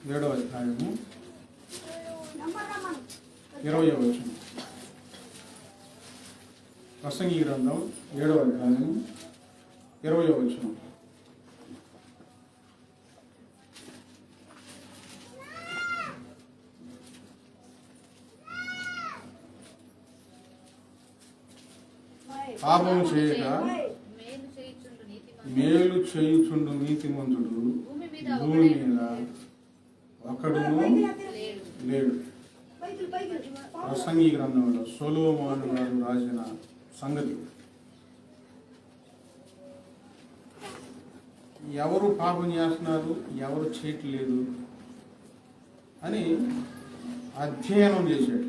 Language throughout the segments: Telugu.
7వ అధ్యాయము 20వ వచనం. ప్రసంగి గ్రంథం 7వ అధ్యాయము 20వ వచనం. పాపము చేయక మేలు చేయుచుండు నీతిమంతుడు భూమి మీద ఒక్కడును లేడు. ప్రసంగి గ్రంథంలో సొలొమోను గారు రాసిన సంగతి. ఎవరు పాపం చేస్తున్నారు, ఎవరు చేయట్లేదు అని అధ్యయనం చేశాడు.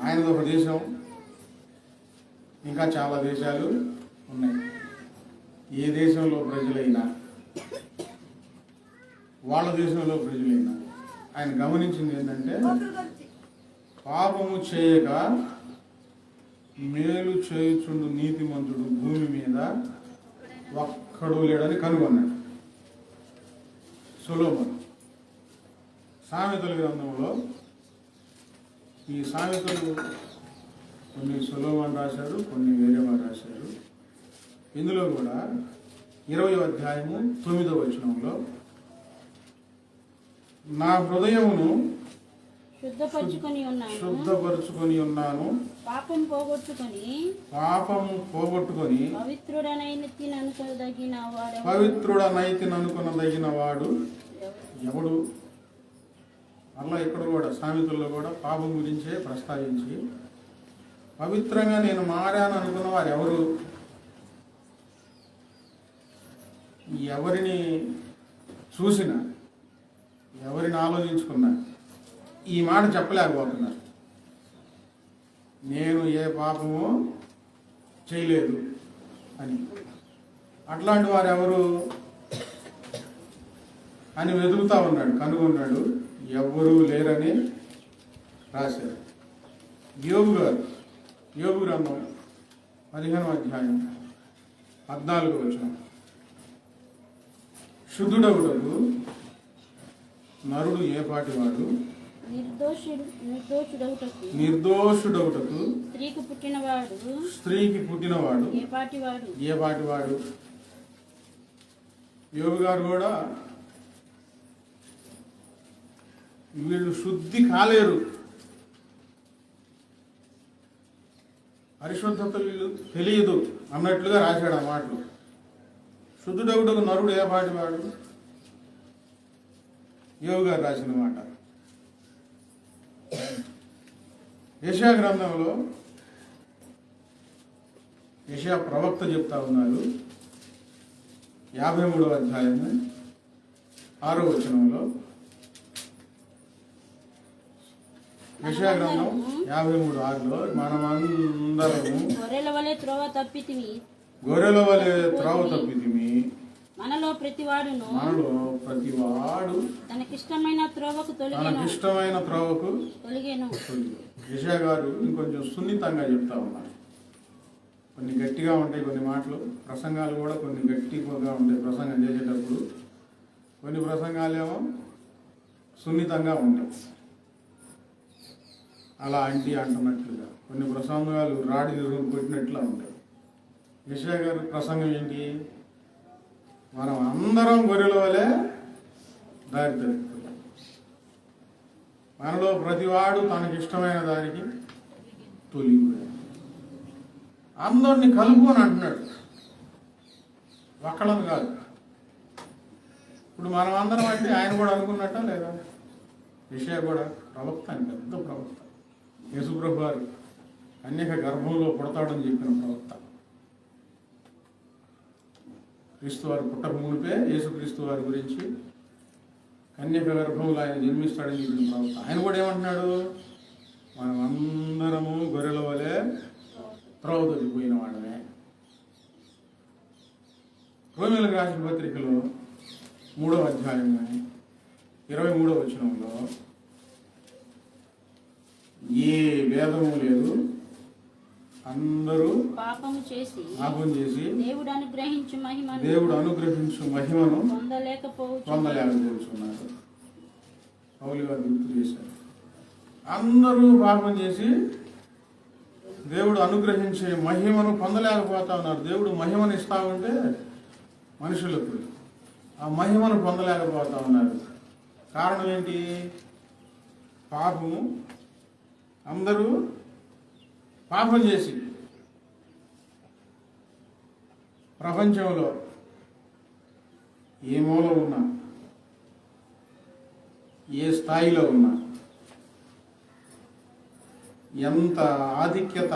ఆయనది ఒక దేశం, ఇంకా చాలా దేశాలు ఉన్నాయి. ఏ దేశంలో ప్రజలైనా, వాళ్ళ దేశంలో ప్రజలైనా ఆయన గమనించింది ఏంటంటే, పాపము చేయక మేలు చేయుచుండు నీతిమంతుడు భూమి మీద ఒక్కడు లేడని కనుగొన్నాడు సొలొమోను. సామెతల గ్రంథంలో ఈ సామెతలు కొన్ని సొలొమోను రాశాడు, కొన్ని వేరే వారు రాశారు. ఇందులో కూడా 20వ అధ్యాయము 9వ వచనంలో, నా హృదయమును శుద్ధపరుచుకొని ఉన్నాను, పాపము పోగొట్టుకొని పవిత్రుడనైతిననుకొనదగిన వాడు ఎవడు. అలా ఇక్కడ కూడా సామెతల్లో కూడా పాపం గురించే ప్రస్తావించి, పవిత్రంగా నేను మారాను అనుకున్న వారు ఎవరు, ఎవరిని చూసినా, ఎవరిని ఆలోచించుకున్నా ఈ మాట చెప్పలేకపోతున్నారు, నేను ఏ పాపము చేయలేదు అని. అట్లాంటి వారు ఎవరు అని వెతుకుతా ఉన్నాడు, కనుగొన్నాడు. ఎవ్వరూ లేరని రాశారు. యోబు గ్రంథం 15వ అధ్యాయం 14వ వచనం. శుద్ధుడగుటకు నరుడు ఏ పాటివాడు, నిర్దోషుడగుటకు స్త్రీకి పుట్టినవాడు ఏ పాటివాడు. యోబు గారు కూడా వీళ్ళు శుద్ధి కాలేరు, పరిశుద్ధత వీళ్ళు తెలియదు అన్నట్లుగా రాశాడు ఆ మాటలు. శుద్ధుడగుటకు నరుడు ఏ పాటివాడు, యోబు గారు రాసిన మాట. యెషయా గ్రంథంలో యెషయా ప్రవక్త చెప్తా ఉన్నారు 53వ అధ్యాయము 6వ వచనంలో. యెషయా గ్రంథం 53:6లో, మనమందరము గొర్రెల వలె త్రోవ తప్పితిమి, మనలో ప్రతివాడు తనకిష్టమైన త్రోవకు తొలగెను. యెషయా గారు ఇంకొంచెం సున్నితంగా చెప్తా ఉన్నారు. కొన్ని గట్టిగా ఉంటాయి కొన్ని మాటలు, ప్రసంగాలు కూడా కొన్ని గట్టిగా ఉంటాయి ప్రసంగం చేసేటప్పుడు. కొన్ని ప్రసంగాలేమో సున్నితంగా ఉంటాయి, అలా అంటున్నట్లుగా. కొన్ని ప్రసంగాలు రాడి కొట్టినట్లా ఉంటాయి. యెషయా గారి ప్రసంగం ఏంటి, మనం అందరం గొర్రెల వలె దారి తప్పిపోయాం, మనలో ప్రతివాడు తనకిష్టమైన దానికి తొలిగిపోయాడు. అందరిని కలుపుకొని అంటున్నాడు, ఒక్కళ్ళని కాదు. ఇప్పుడు మనం అందరం అంటే ఆయన కూడా అనుకున్నట్ట లేదా? యెషయా కూడా ప్రవక్త, అని పెద్ద ప్రవక్త. యేసుప్రభు వారు కన్యక గర్భంలో పుడతాడని చెప్పిన ప్రవక్త. క్రీస్తు వారు పుట్టక మునిపే యేసుక్రీస్తు వారి గురించి కన్యక గర్భంలో ఆయన జన్మిస్తాడని చెప్పిన ప్రవక్త. ఆయన కూడా ఏమంటున్నాడు, మనం అందరము గొర్రెల వలె త్రోవ తప్పిపోయిన వాడమే. రోమీయులకు రాసిన పత్రికలో 3వ అధ్యాయం 23వ వచనంలో, ఏ భేదము లేదు, అందరూ పాపము చేసి దేవుడు అనుగ్రహించు మహిమను పొందలేకపోతున్నారు. పౌలు గారు గుర్తు చేశారు. అందరూ పాపం చేసి దేవుడు అనుగ్రహించే మహిమను పొందలేకపోతా ఉన్నారు. దేవుడు మహిమను ఇస్తా ఉంటే మనుషులకు ఆ మహిమను పొందలేకపోతా ఉన్నారు. కారణం ఏంటి? పాపము. అందరూ పాపం చేసి ప్రపంచంలో ఏ మూల ఉన్నా, ఏ స్థాయిలో ఉన్నా, ఎంత ఆధిక్యత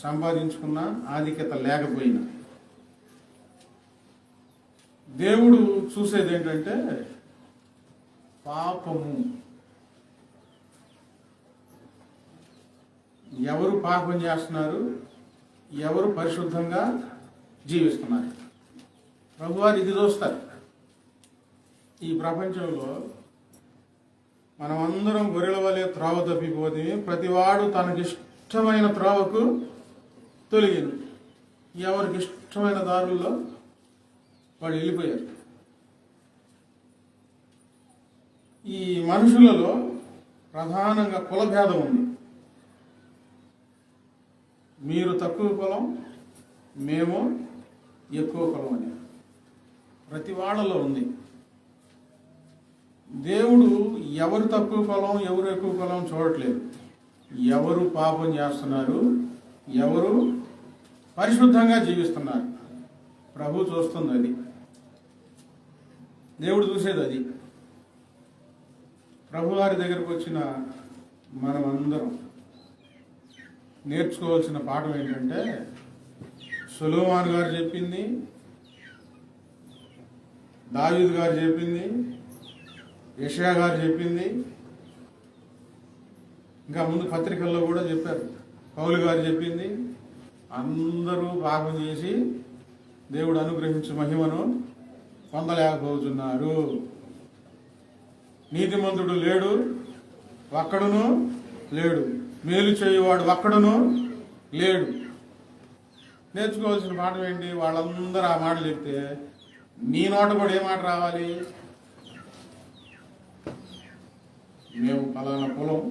సంపాదించుకున్నా, ఆధిక్యత లేకపోయినా, దేవుడు చూసేది ఏంటంటే పాపము. ఎవరు పాపం చేస్తున్నారు, ఎవరు పరిశుద్ధంగా జీవిస్తున్నారు, ప్రభువారు ఇది చూస్తారు. ఈ ప్రపంచంలో మనమందరం గొర్రెల వలె త్రోవ తప్పిపోతే ప్రతివాడు తనకిష్టమైన త్రోవకు తొలగింది. ఎవరికి ఇష్టమైన దారుల్లో వాడు వెళ్ళిపోయారు. ఈ మనుషులలో ప్రధానంగా కులభేదం ఉంది. మీరు తక్కువ కులం, మేము ఎక్కువ కులం అని ప్రతి వాళ్ళలో ఉంది. దేవుడు ఎవరు తక్కువ కులం, ఎవరు ఎక్కువ కులం చూడట్లేదు. ఎవరు పాపం చేస్తున్నారు, ఎవరు పరిశుద్ధంగా జీవిస్తున్నారు, ప్రభు చూస్తుంది. అది దేవుడు చూసేది. అది ప్రభువారి దగ్గరకు వచ్చిన మనమందరం నేర్చుకోవాల్సిన పాఠం ఏంటంటే, సొలొమోను గారు చెప్పింది, దావీదు గారు చెప్పింది, యెషయా గారు చెప్పింది, ఇంకా ముందు పత్రికల్లో కూడా చెప్పారు, పౌలు గారు చెప్పింది. అందరూ పాపం చేసి దేవుడు అనుగ్రహించు మహిమను పొందలేకపోతున్నారు. నీతిమంతుడు లేడు, ఒక్కడును లేడు. మేలు చేయువాడు ఒక్కడును లేడు. నేర్చుకోవాల్సిన పాఠం ఏంటి? వాళ్ళందరూ ఆ మాట చెప్తే నీ నోట కూడా ఏ మాట రావాలి? మేము పలానా కులం,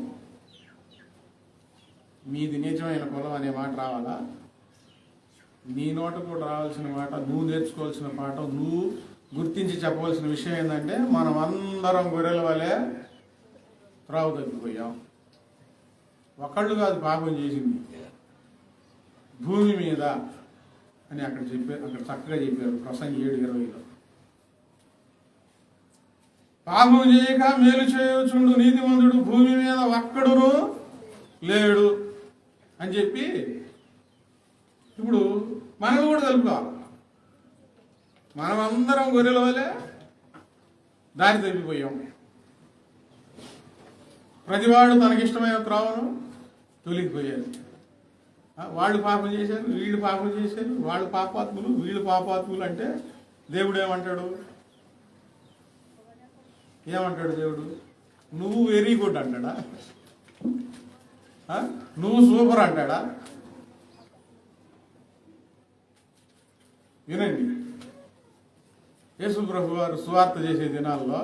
మీది నిజమైన కులం అనే మాట రావాలా? నీ నోట కూడా రావాల్సిన మాట, నువ్వు నేర్చుకోవాల్సిన పాఠం, నువ్వు గుర్తించి చెప్పవలసిన విషయం ఏంటంటే, మనం అందరం గొర్రెల వలె త్రోవ తప్పిపోయాం. ఒకళ్ళు కాదు పాపం చేసింది, భూమి మీద అని అక్కడ చెప్పారు. అక్కడ చక్కగా చెప్పారు ప్రసంగి 7:20. పాపం చేయక మేలు చేయవచ్చుండు నీతిమంతుడు భూమి మీద ఒక్కడును లేడు అని చెప్పి, ఇప్పుడు మనం కూడా తెలుపుకోవాలి. మనం అందరం గొర్రెల వలె దారి తప్పిపోయాం. ప్రతివాడు తనకిష్టమైన త్రోవను తొలిగిపోయారు. వాళ్ళు పాపం చేశారు, వీళ్ళు పాపం చేశారు, వాళ్ళు పాపాత్ములు, వీళ్ళు పాపాత్ములు అంటే దేవుడు ఏమంటాడు? దేవుడు నువ్వు వెరీ గుడ్ అంటాడా? నువ్వు సూపర్ అంటాడా? వినండి, యేసు ప్రభు వారు సువార్త చేసే దినాల్లో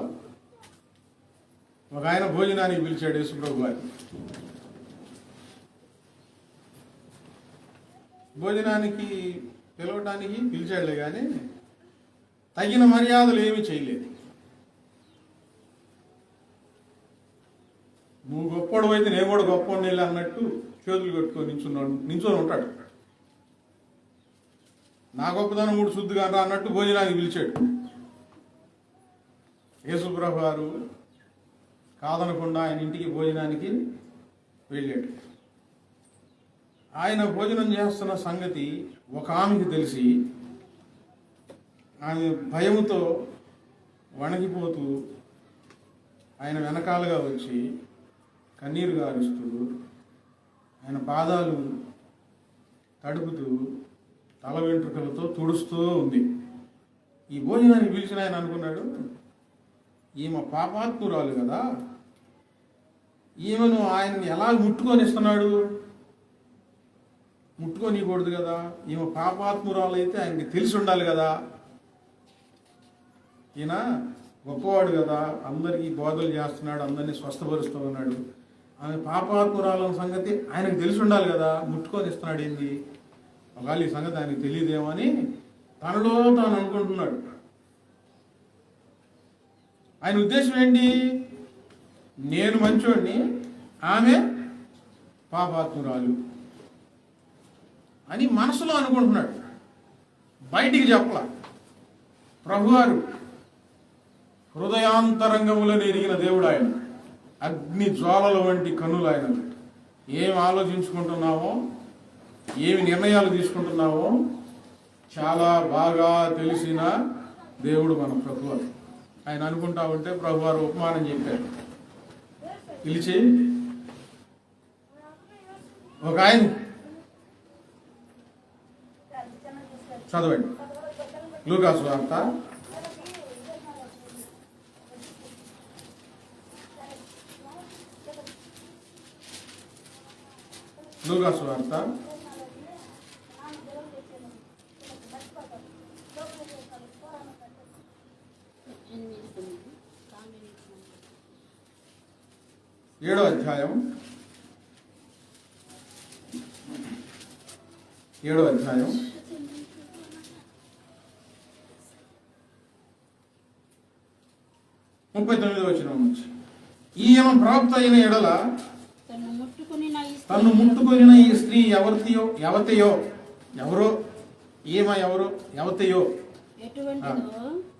ఒక ఆయన భోజనానికి పిలిచాడు యేసు ప్రభు వారిని. భోజనానికి పిలవటానికి పిలిచాడులే కానీ తగిన మర్యాదలు ఏమీ చేయలేదు. నువ్వు గొప్పడు అయితే నేను కూడా గొప్పవాడిని వెళ్ళి అన్నట్టు చేతులు కట్టుకొని నించొని ఉంటాడు. నా గొప్పదనం మూడు శుద్ధిగా రా అన్నట్టు భోజనానికి పిలిచాడు. యేసుప్రభు గారు కాదనకుండా ఆయన ఇంటికి భోజనానికి వెళ్ళాడు. ఆయన భోజనం చేస్తున్న సంగతి ఒక ఆమెకి తెలిసి ఆమె భయముతో వణికిపోతూ ఆయన వెనకాలుగా వచ్చి కన్నీరు గారుస్తూ ఆయన పాదాలు తడుపుతూ తల వెంట్రుకలతో తుడుస్తూ ఉంది. ఈ భోజనానికి పిలిచిన ఆయన అనుకున్నాడు, ఈమె పాపాత్మురాలు కదా, ఈమెను ఆయన్ని ఎలా ముట్టుకొని ఇస్తున్నాడు? ముట్టుకోనికూడదు కదా. ఈమె పాపాత్మురాలు అయితే ఆయనకి తెలిసి ఉండాలి కదా. ఈయన గొప్పవాడు కదా, అందరికీ బోధలు చేస్తున్నాడు, అందరినీ స్వస్థపరుస్తూ ఉన్నాడు. ఆమె పాపాత్మురాల సంగతి ఆయనకు తెలిసి ఉండాలి కదా, ముట్టుకొని ఇస్తున్నాడు ఏంది. ఒకవేళ ఈ సంగతి ఆయనకు తెలియదేమో అని తనలో తాను అనుకుంటున్నాడు. ఆయన ఉద్దేశం ఏంటి? నేను మంచోడిని, ఆమె పాపాత్మురాలు అని మనసులో అనుకుంటున్నాడు, బయటికి చెప్పలా. ప్రభువారు హృదయాంతరంగములను ఎరిగిన దేవుడు ఆయన, అగ్ని జ్వాలల వంటి కన్నులు ఆయన. ఏం ఆలోచించుకుంటున్నావో, ఏమి నిర్ణయాలు తీసుకుంటున్నావో చాలా బాగా తెలిసిన దేవుడు మన ప్రభువారు. ఆయన అనుకుంటా ఉంటే ప్రభువారు ఉపమానం చెప్పారు. పిలిచి ఒక ఆయన చదవండి, లూకా సువార్త 7వ అధ్యాయం 39వ వచనం నుంచి, ఈయన ప్రవక్త అయిన ఎడల తను ముట్టుకొనిన ఈ స్త్రీ ఎవతయో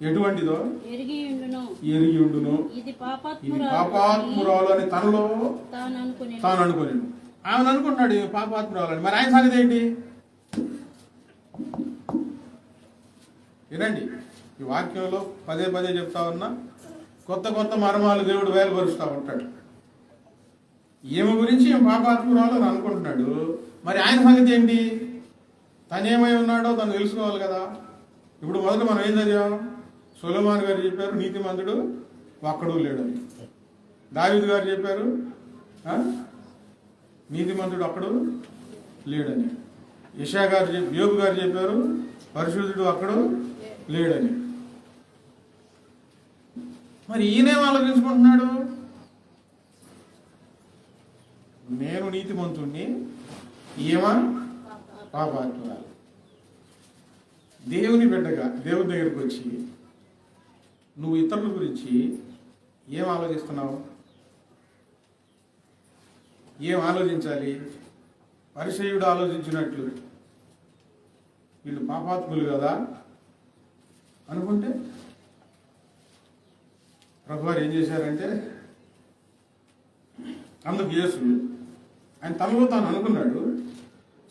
ఎటువంటిదో ఎరిగి ఉండును, ఇది పాపాత్మురాలు అని తనలో తాను అనుకుని ఆమె అనుకుంటున్నాడు పాపాత్మురాలు అని. మరి ఆయన సంగతి ఏంటి? వినండి, ఈ వాక్యంలో పదే పదే చెప్తా ఉన్నా, కొత్త కొత్త మర్మాలు దేవుడు వేలుపరుస్తూ ఉంటాడు. ఈమె గురించి పాపాత్మురాలు అని అనుకుంటున్నాడు. మరి ఆయన సంగతి ఏంటి? తనేమై ఉన్నాడో తను తెలుసుకోవాలి కదా. ఇప్పుడు మొదట మనం ఏం చదివాం? సొలొమోను గారు చెప్పారు నీతిమంతుడు ఒక్కడు లేడని. దావీదు గారు చెప్పారు నీతిమంతుడు ఒక్కడు లేడని. యెషయా గారు యోబు గారు చెప్పారు పరిశుద్ధుడు ఒక్కడు లేడని. మరి ఈయనేం ఆలోచించుకుంటున్నాడు? నేను నీతిమంతుణ్ణి, ఈమె పాపాత్మురాలు. దేవుని బిడ్డగా దేవుని దగ్గరికి వచ్చి నువ్వు ఇతరుల గురించి ఏం ఆలోచిస్తున్నావు? ఏం ఆలోచించాలి? పరిసయ్యుడు ఆలోచించినట్లు వీళ్ళు పాపాత్ములు కదా అనుకుంటే ప్రభువారు ఏం చేశారంటే, అందుకు యేసు ఆయన తనలో తాను అనుకున్నాడు,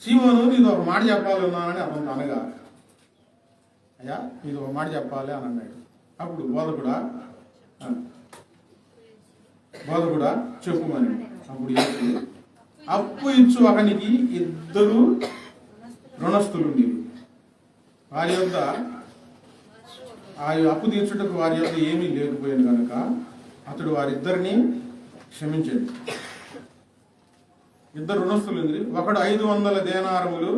సీమోను నీది ఒక మాట చెప్పాలన్నానని అతను అనగా, అయ్యా నీది ఒక మాట చెప్పాలి అని అన్నాడు. అప్పుడు బోధకుడా చెప్పుమని. అప్పుడు యేసు, అప్పు ఇచ్చు ఒకనికి 2 రుణస్థులుండి వారి యొద్ద ఆ అప్పు తీర్చుటకు వారి యొద్ద ఏమీ లేకపోయింది కనుక అతడు వారిద్దరిని క్షమించాడు. 2 రుణస్థులు ఉంది, ఒకడు 500 దేనారములు,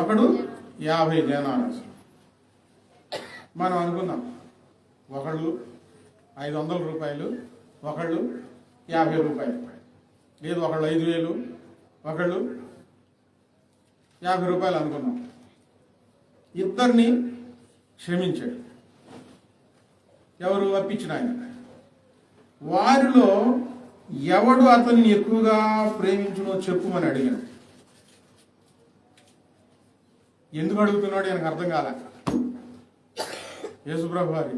ఒకడు 50 దేనారములు. మనం అనుకున్నాం ఒకళ్ళు 500 రూపాయలు, ఒకళ్ళు 50 రూపాయలు, లేదు ఒకళ్ళు 5000, ఒకళ్ళు 50 రూపాయలు అనుకున్నాం. ఇద్దరిని క్షమించాడు. ఎవరు? అప్పించిన ఆయన. వారిలో ఎవడు అతన్ని ఎక్కువగా ప్రేమించునో చెప్పుమని అడిగాను. ఎందుకు అడుగుతున్నాడు ఆయనకు అర్థం కాలే. యేసుప్రభు వారి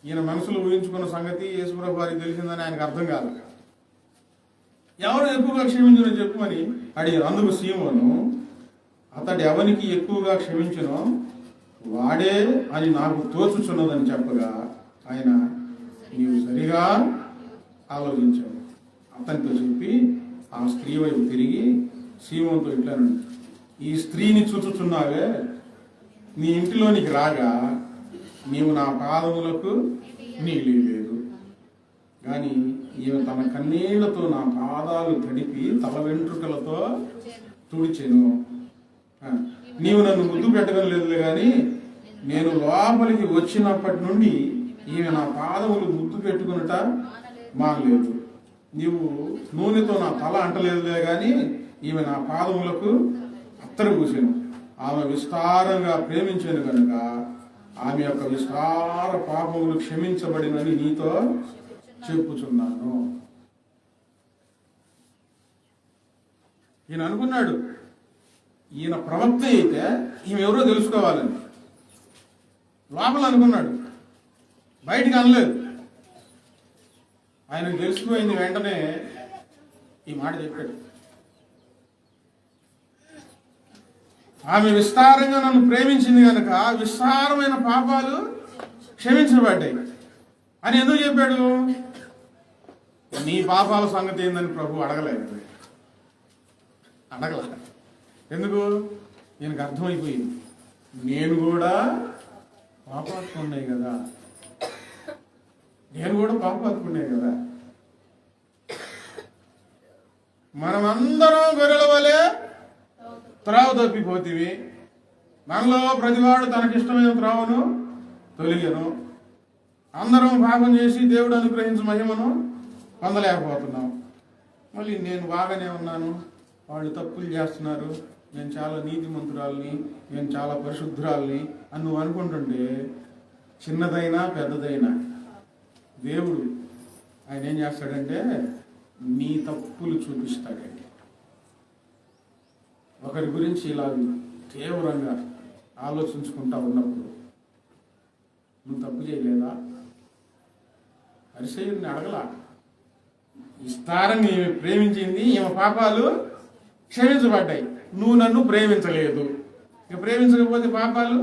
ఈయన మనసులో ఊహించుకున్న సంగతి యేసుప్రభు వారికి తెలిసిందని ఆయనకు అర్థం కాదు. ఎవరు ఎక్కువగా క్షమించునో చెప్పుమని అడిగారు. అందుకు సీమోను, అతడు ఎవరికి ఎక్కువగా క్షమించునో వాడే అని నాకు తోచుచున్నదని చెప్పగా ఆయన, నీవు సరిగా ఆలోచించావు అతనితో చెప్పి ఆ స్త్రీ వైపు తిరిగి సీమోనుతో ఇట్లా, ఈ స్త్రీని చూచుచున్నావే, నీ ఇంటిలోనికి రాగా నీవు నా పాదములకు నీళ్ళు లేదు, కానీ ఈమె తన కన్నీళ్లతో నా పాదాలు తడిపి తల వెంట్రుకలతో తుడిచెను. నీవు నన్ను ముద్దు పెట్టడం లేదులే కానీ నేను లోపలికి వచ్చినప్పటి నుండి ఈమె నా పాదములు ముద్దు పెట్టుకున్నట మానలేదు. నీవు నూనెతో నా తల అంటలేదులే కానీ ఈమె నా పాదములకు అత్తరు పూసాను. ఆమె విస్తారంగా ప్రేమించాను కనుక ఆమె యొక్క విస్తార పాపములు క్షమించబడినని నీతో చెప్పుచున్నాను. ఈయన అనుకున్నాడు, ఈయన ప్రవక్త అయితే ఈమె ఎవరో తెలుసుకోవాలని లోపల అనుకున్నాడు, బయటికి అనలేదు. ఆయనకు తెలిసిపోయింది. వెంటనే ఈ మాట చెప్పాడు, ఆమె విస్తారంగా నన్ను ప్రేమించింది కనుక విస్తారమైన పాపాలు క్షమించబడ్డాయి అని ఎందుకు చెప్పాడు? నీ పాపాల సంగతి ఏందని ప్రభు అడగలేదు. ఎందుకు? ఈయనకు అర్థమైపోయింది, నేను కూడా పాపాత్మున్నాయి కదా, మనమందరం గొర్రెల వలె త్రావు తప్పిపోతివి. మనలో ప్రతివాడు తనకిష్టమైన త్రావును తొలిగను. అందరం పాపం చేసి దేవుడు అనుగ్రహించే మహిమను పొందలేకపోతున్నాం. మళ్ళీ నేను బాగానే ఉన్నాను, వాళ్ళు తప్పులు చేస్తున్నారు, నేను చాలా నీతిమంతురాల్ని, నేను చాలా పరిశుద్ధురాల్ని అని నువ్వు అనుకుంటుంటే చిన్నదైనా పెద్దదైనా దేవుడు ఆయన ఏం చేస్తాడంటే నీ తప్పులు చూపిస్తాడండి. ఒకరి గురించి ఇలా తీవ్రంగా ఆలోచించుకుంటా ఉన్నప్పుడు నువ్వు తప్పు చేయలేదా? పరిసయ్యుడిని అడగలా. విస్తారంగా ఈమె ప్రేమించింది, ఈమె పాపాలు క్షమించబడ్డాయి. నువ్వు నన్ను ప్రేమించలేదు, ఇక ప్రేమించకపోతే పాపాలు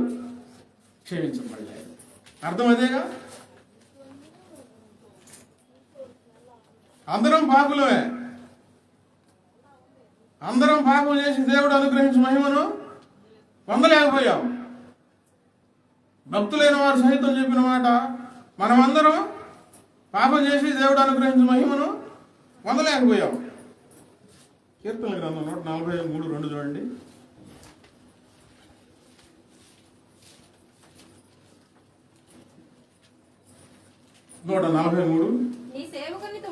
క్షమించబడ్డాయి. అర్థం అదేగా? అందరం పాపులమే. అందరం పాపం చేసి దేవుడు అనుగ్రహించి మహిమను పొందలేకపోయాం. భక్తులైన వారు సహితం చెప్పిన మాట, మనమందరం పాపం చేసి దేవుడు అనుగ్రహించి మహిమను పొందలేకపోయాం. కీర్తనల గ్రంథం 143:2 చూడండి. 143. నీ సేవకునితో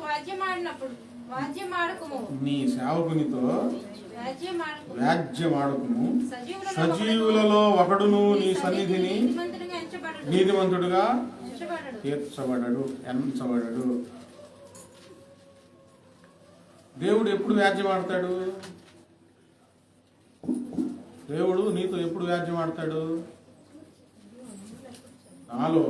వాద్యమాడకుము, సజీవులలో ఒకడును నీ సన్నిధిని నీతిమంతుడుగా ఎంచబడడు. దేవుడు ఎప్పుడు వ్యాజ్యం ఆడతాడు? దేవుడు నీతో ఎప్పుడు వ్యాజ్యం ఆడతాడు? నాలో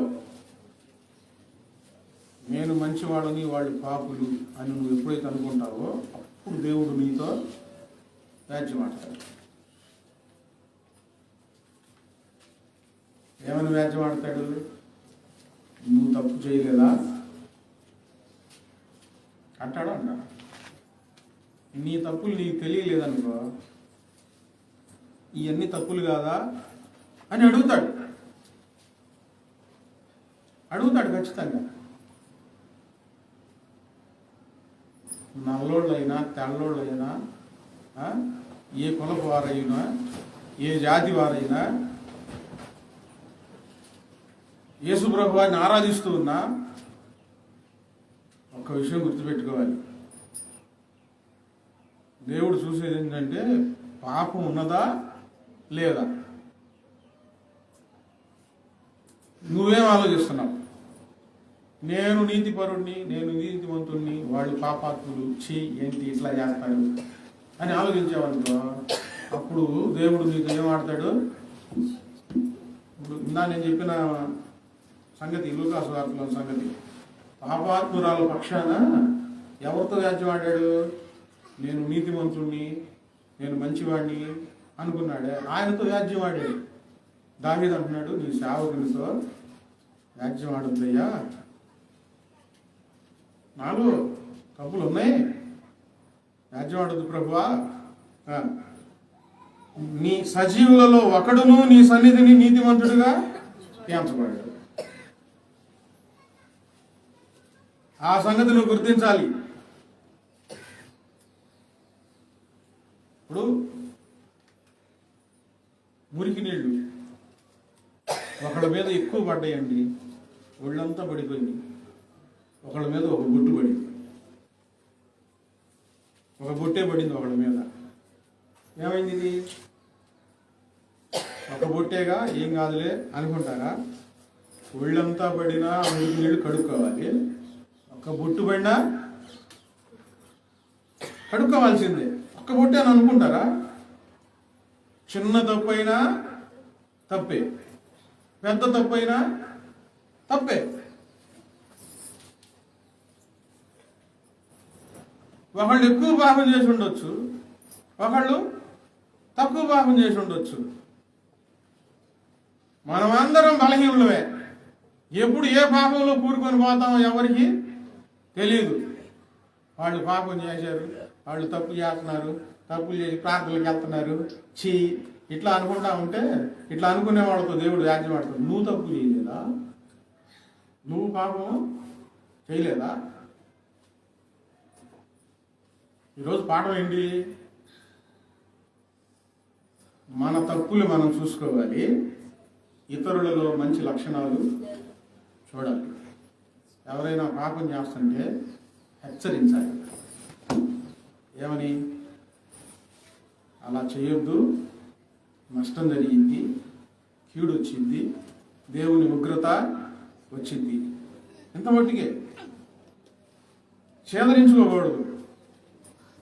నేను మంచివాళ్ళని వాళ్ళు పాపులు అని నువ్వు ఎప్పుడైతే అనుకుంటావో అప్పుడు దేవుడు నీతో వ్యాజ్యం ఆడతాడు. ఏమని వ్యాజ్యం ఆడతాడు? నువ్వు తప్పు చేయలేదా అంటాడు. నీ తప్పులు నీకు తెలియలేదనుకో, ఇవన్నీ తప్పులు కాదా అని అడుగుతాడు ఖచ్చితంగా. నల్లోళ్ళైనా తెల్లోళ్ళైనా, ఏ కులపు వారైనా, ఏ జాతి వారైనా, యేసు ప్రభు వారిని ఆరాధిస్తూ ఉన్నా ఒక్క విషయం గుర్తుపెట్టుకోవాలి. దేవుడు చూసేది ఏంటంటే పాపం ఉన్నదా లేదా. నువ్వేం ఆలోచిస్తున్నావు? నేను నీతిపరుణ్ణి, నేను నీతిమంతుణ్ణి, వాళ్ళు పాపాత్ములు, ఏంటి ఇట్లా చేస్తాడు అని ఆలోచించావనుకో, అప్పుడు దేవుడు నీకు ఏం ఆడతాడు? ఇప్పుడు ఇందా నేను చెప్పిన సంగతి, లూకా సువార్తలో సంగతి, పాపాత్మురాల పక్షాన ఎవరితో వ్యాజ్యం ఆడాడు? నేను నీతిమంతుణ్ణి, నేను మంచివాడిని అనుకున్నాడే, ఆయనతో వ్యాజ్యం ఆడాడు. దావీదు అంటున్నాడు, నీ సేవకునితో వ్యాజ్యం ఆడుద్దయ్యా, నాలో తప్పులు ఉన్నాయి, వ్యాజ్యం ఆడద్దు ప్రభువా. నీ సజీవులలో ఒకడును నీ సన్నిధిని నీతిమంతుడుగా ఎంచబడ్డాడు. ఆ సంగతి నువ్వు గుర్తించాలి. ఇప్పుడు మురికి నీళ్లు ఒకళ్ళ మీద ఎక్కువ పడ్డాయండి, ఒళ్ళంతా పడిపోయింది. ఒకళ్ళ మీద ఒక బొట్టు పడింది, ఒక బొట్టే పడింది ఒకళ్ళ మీద. ఏమైంది ఇది? ఒక బొట్టేగా ఏం కాదులే అనుకుంటారా? ఒళ్ళంతా పడినా మురికి నీళ్ళు కడుక్కోవాలి. ఒక బొట్టు పడినా కడుక్కోవాల్సిందే. ఒక్క బొట్టే అని అనుకుంటారా? చిన్న తప్పు అయినా తప్పే, పెద్ద తప్పు అయినా తప్పే. ఒకళ్ళు ఎక్కువ పాపం చేసి ఉండొచ్చు, ఒకళ్ళు తక్కువ పాపం చేసి ఉండొచ్చు. మనమందరం బలహీనులమే. ఎప్పుడు ఏ పాపంలో కూరుకొని పోతామో ఎవరికి తెలియదు. వాళ్ళు పాపం చేశారు, వాళ్ళు తప్పు చేస్తున్నారు, తప్పులు చేసి ప్రార్థనలకు వెళ్తున్నారు, ఇట్లా అనుకుంటా ఉంటే, ఇట్లా అనుకునే వాళ్ళతో దేవుడు వ్యాజ్యం ఆడతాడు. నువ్వు తప్పు చేయలేదా? నువ్వు పాపం చేయలేదా? ఈరోజు పాఠం ఏంటి? మన తప్పులు మనం చూసుకోవాలి, ఇతరులలో మంచి లక్షణాలు చూడాలి. ఎవరైనా పాపం చేస్తుంటే హెచ్చరించాలి. ఏమని? అలా చేయొద్దు, నష్టం జరిగింది, కీడు వచ్చింది, దేవుని ఉగ్రత వచ్చింది. ఇంతమట్టుకే ఛేదరించుకోకూడదు.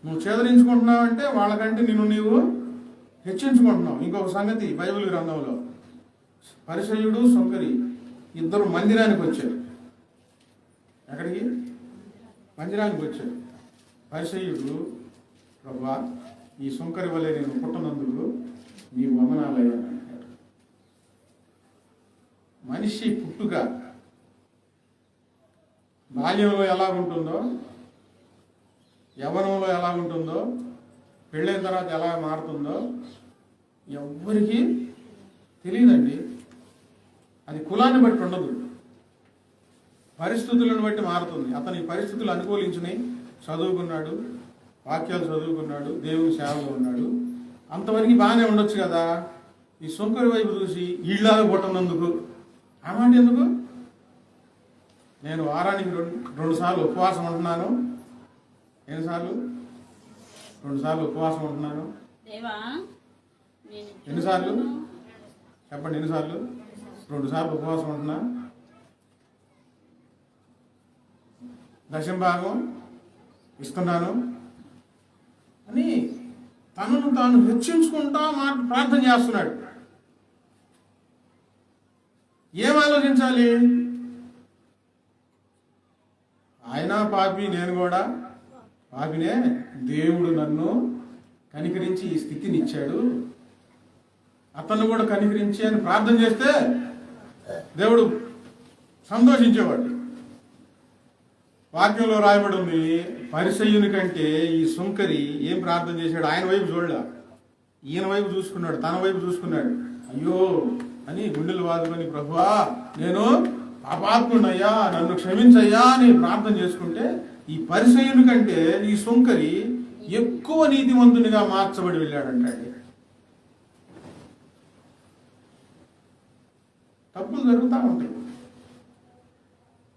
నువ్వు ఛేదరించుకుంటున్నావంటే వాళ్ళకంటే నిన్ను నీవు హెచ్చించుకుంటున్నావు. ఇంకొక సంగతి బైబిల్ గ్రంథంలో, పరిసయ్యుడు సొంకరి ఇద్దరు మందిరానికి వచ్చారు. ఎక్కడికి? మందిరానికి వచ్చారు. పరిసయ్యుడు, ప్రభువా, ఈ సొంకరి వల్లే నేను పుట్టనందుకు నీ వందనాలయ్యా అంటాడు. మనిషి పుట్టుక బాల్యంలో ఎలా ఉంటుందో, యవ్వనంలో ఎలా ఉంటుందో, పెళ్ళైన తర్వాత ఎలా మారుతుందో ఎవ్వరికీ తెలియదండి. అది కులాన్ని బట్టి ఉండదు, పరిస్థితులను బట్టి మారుతుంది. అతని పరిస్థితులు అనుకూలించినాయి, చదువుకున్నాడు, వాక్యాలు చదువుకున్నాడు, దేవుని సేవలో ఉన్నాడు, అంతవరకు బాగానే ఉండొచ్చు కదా. ఈ సొంకరి వైపు చూసి ఈళ్ళలాగా పుట్టనందుకు ఆ మాట ఎందుకు? నేను వారానికి 2 సార్లు ఉపవాసం ఉంటున్నాను. ఎన్నిసార్లు? 2 సార్లు ఉపవాసం ఉంటున్నాను. ఎన్నిసార్లు చెప్పండి? ఎన్నిసార్లు? 2 సార్లు ఉపవాసం ఉంటున్నా. దశమ భాగం ఇస్తున్నాను అని తనను తాను హెచ్చించుకుంటా ప్రార్థన చేస్తున్నాడు. ఏం ఆలోచించాలి? ఆయన పాపి, నేను కూడా పాపినే. దేవుడు నన్ను కనికరించి ఈ స్థితిని ఇచ్చాడు, అతను కూడా కనికరించి అని ప్రార్థన చేస్తే దేవుడు సంతోషించేవాడు. వాక్యంలో రాయబడి ఉంది, పరిసయ్యుని కంటే ఈ సుంకరి ఏం ప్రార్థన చేశాడు? ఆయన వైపు చూడలే, ఈయన వైపు చూసుకున్నాడు, తన వైపు చూసుకున్నాడు. అయ్యో అని గుండెలు వాదుకొని, ప్రభువా నేను పాపాత్ముడయ్యా, నన్ను క్షమించయ్యా అని ప్రార్థన చేసుకుంటే, ఈ పరిసయ్యుని కంటే ఈ సుంకరి ఎక్కువ నీతిమంతునిగా మార్చబడి వెళ్ళాడంటాడు. తప్పులు జరుగుతూ ఉంటాయి.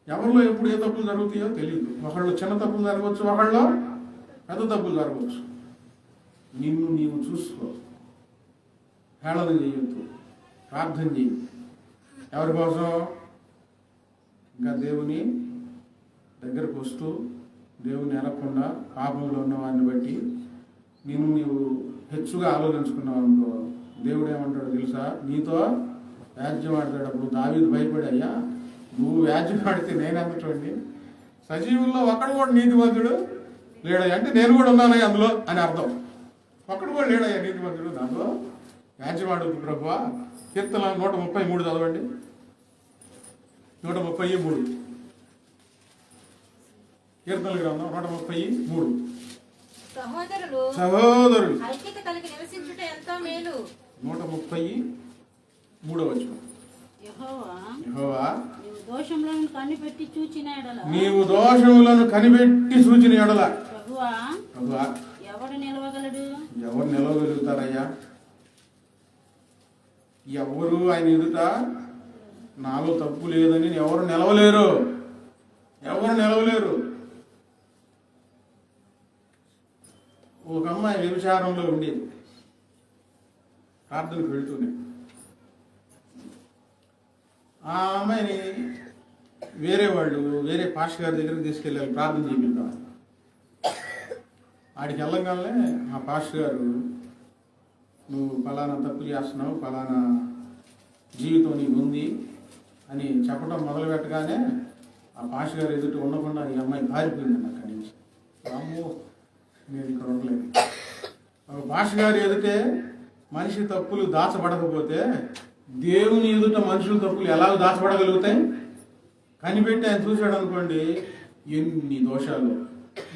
ఎవరిలో ఎప్పుడు ఏ తప్పులు జరుగుతాయో తెలియదు. ఒకళ్ళు చిన్న తప్పులు జరగవచ్చు, ఒకళ్ళు పెద్ద తప్పులు జరగవచ్చు. నిన్ను నీవు చూసుకో, హేళన చేయొద్దు, ప్రార్థన చేయి. ఎవరి కోసం? ఇంకా దేవుని దగ్గరకు వస్తూ, దేవుని ఎరగకుండా పాపంలో ఉన్న వాడిని బట్టి నిన్ను నీవు హెచ్చుగా ఆలోచించుకున్నావు అనుకో, దేవుడు ఏమంటాడు తెలుసా? నీతో వ్యాజ్యం ఆడతాడు. అప్పుడు దావీదు భయపడి, అయ్యా నువ్వు వ్యాజ్యం ఆడితే నేనెంతటండి? సజీవుల్లో ఒక్కడు కూడా నీతివంతుడు లేడయ్యా అంటే నేను కూడా ఉన్నానయ్యా అందులో అని అర్థం. ఒక్కడు కూడా లేడయ్యా నీతివంతుడు, దాంట్లో వ్యాజ్యం ఆడొద్దు ప్రభువా. కీర్తన 133 చదవండి. 133 కీర్తనల గ్రంథం 133. సహోదరులు 133వ వచనం. యెహోవా నీవు దోషములను కనిపెట్టి చూచిన ఎడల ప్రభువా ఎవరు నిలవగలుగుతారయ్యా? ఎవరు ఆయన ఎదుట నాలో తప్పు లేదని ఎవరు నిలవలేరు. ఒక అమ్మాయి వ్యభిచారంలో ఉండేది, ప్రార్థనకు వెళ్తూనే. ఆ అమ్మాయిని వేరే పాస్టర్ గారి దగ్గరికి తీసుకెళ్ళాలి ప్రార్థన చేపిద్దాం. ఆడికి వెళ్ళగానే ఆ పాస్టర్ గారు, నువ్వు ఫలానా తప్పు చేస్తున్నావు, ఫలానా జీవితం నీకు ఉంది అని చెప్పడం మొదలు పెట్టగానే ఆ పాస్టర్ గారు ఎదుట ఉండకుండా ఈ అమ్మాయి పారిపోయింది అక్కడి నుంచి. అమ్మో, నేను ఇక్కడ ఉండలేదు. ఒక పాస్టర్ గారు ఎదుటే మనిషి తప్పులు దాచబడకపోతే దేవుని ఎదుట మనుషుల తప్పులు ఎలా దాచబడగలుగుతాయి? కనిపెట్టి ఆయన చూశాడు అనుకోండి, ఎన్ని దోషాలు,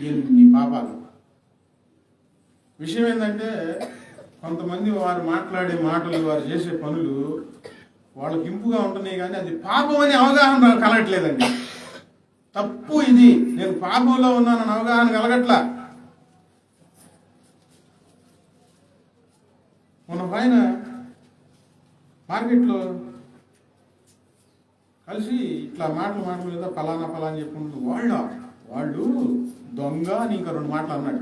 ఎన్ని పాపాలు. విషయం ఏంటంటే, కొంతమంది వారు మాట్లాడే మాటలు, వారు చేసే పనులు వాళ్ళకి ఇంపుగా ఉంటున్నాయి, కానీ అది పాపం అని అవగాహన కలగట్లేదండి. తప్పు ఇది, నేను పాపంలో ఉన్నానని అవగాహన కలగట్లా. మన పైన మార్కెట్లో కలిసి ఇట్లా మాటలు లేదా ఫలానా చెప్పుకుంటూ వాళ్ళు దొంగ అని ఇంకా 2 మాటలు అన్నాడు.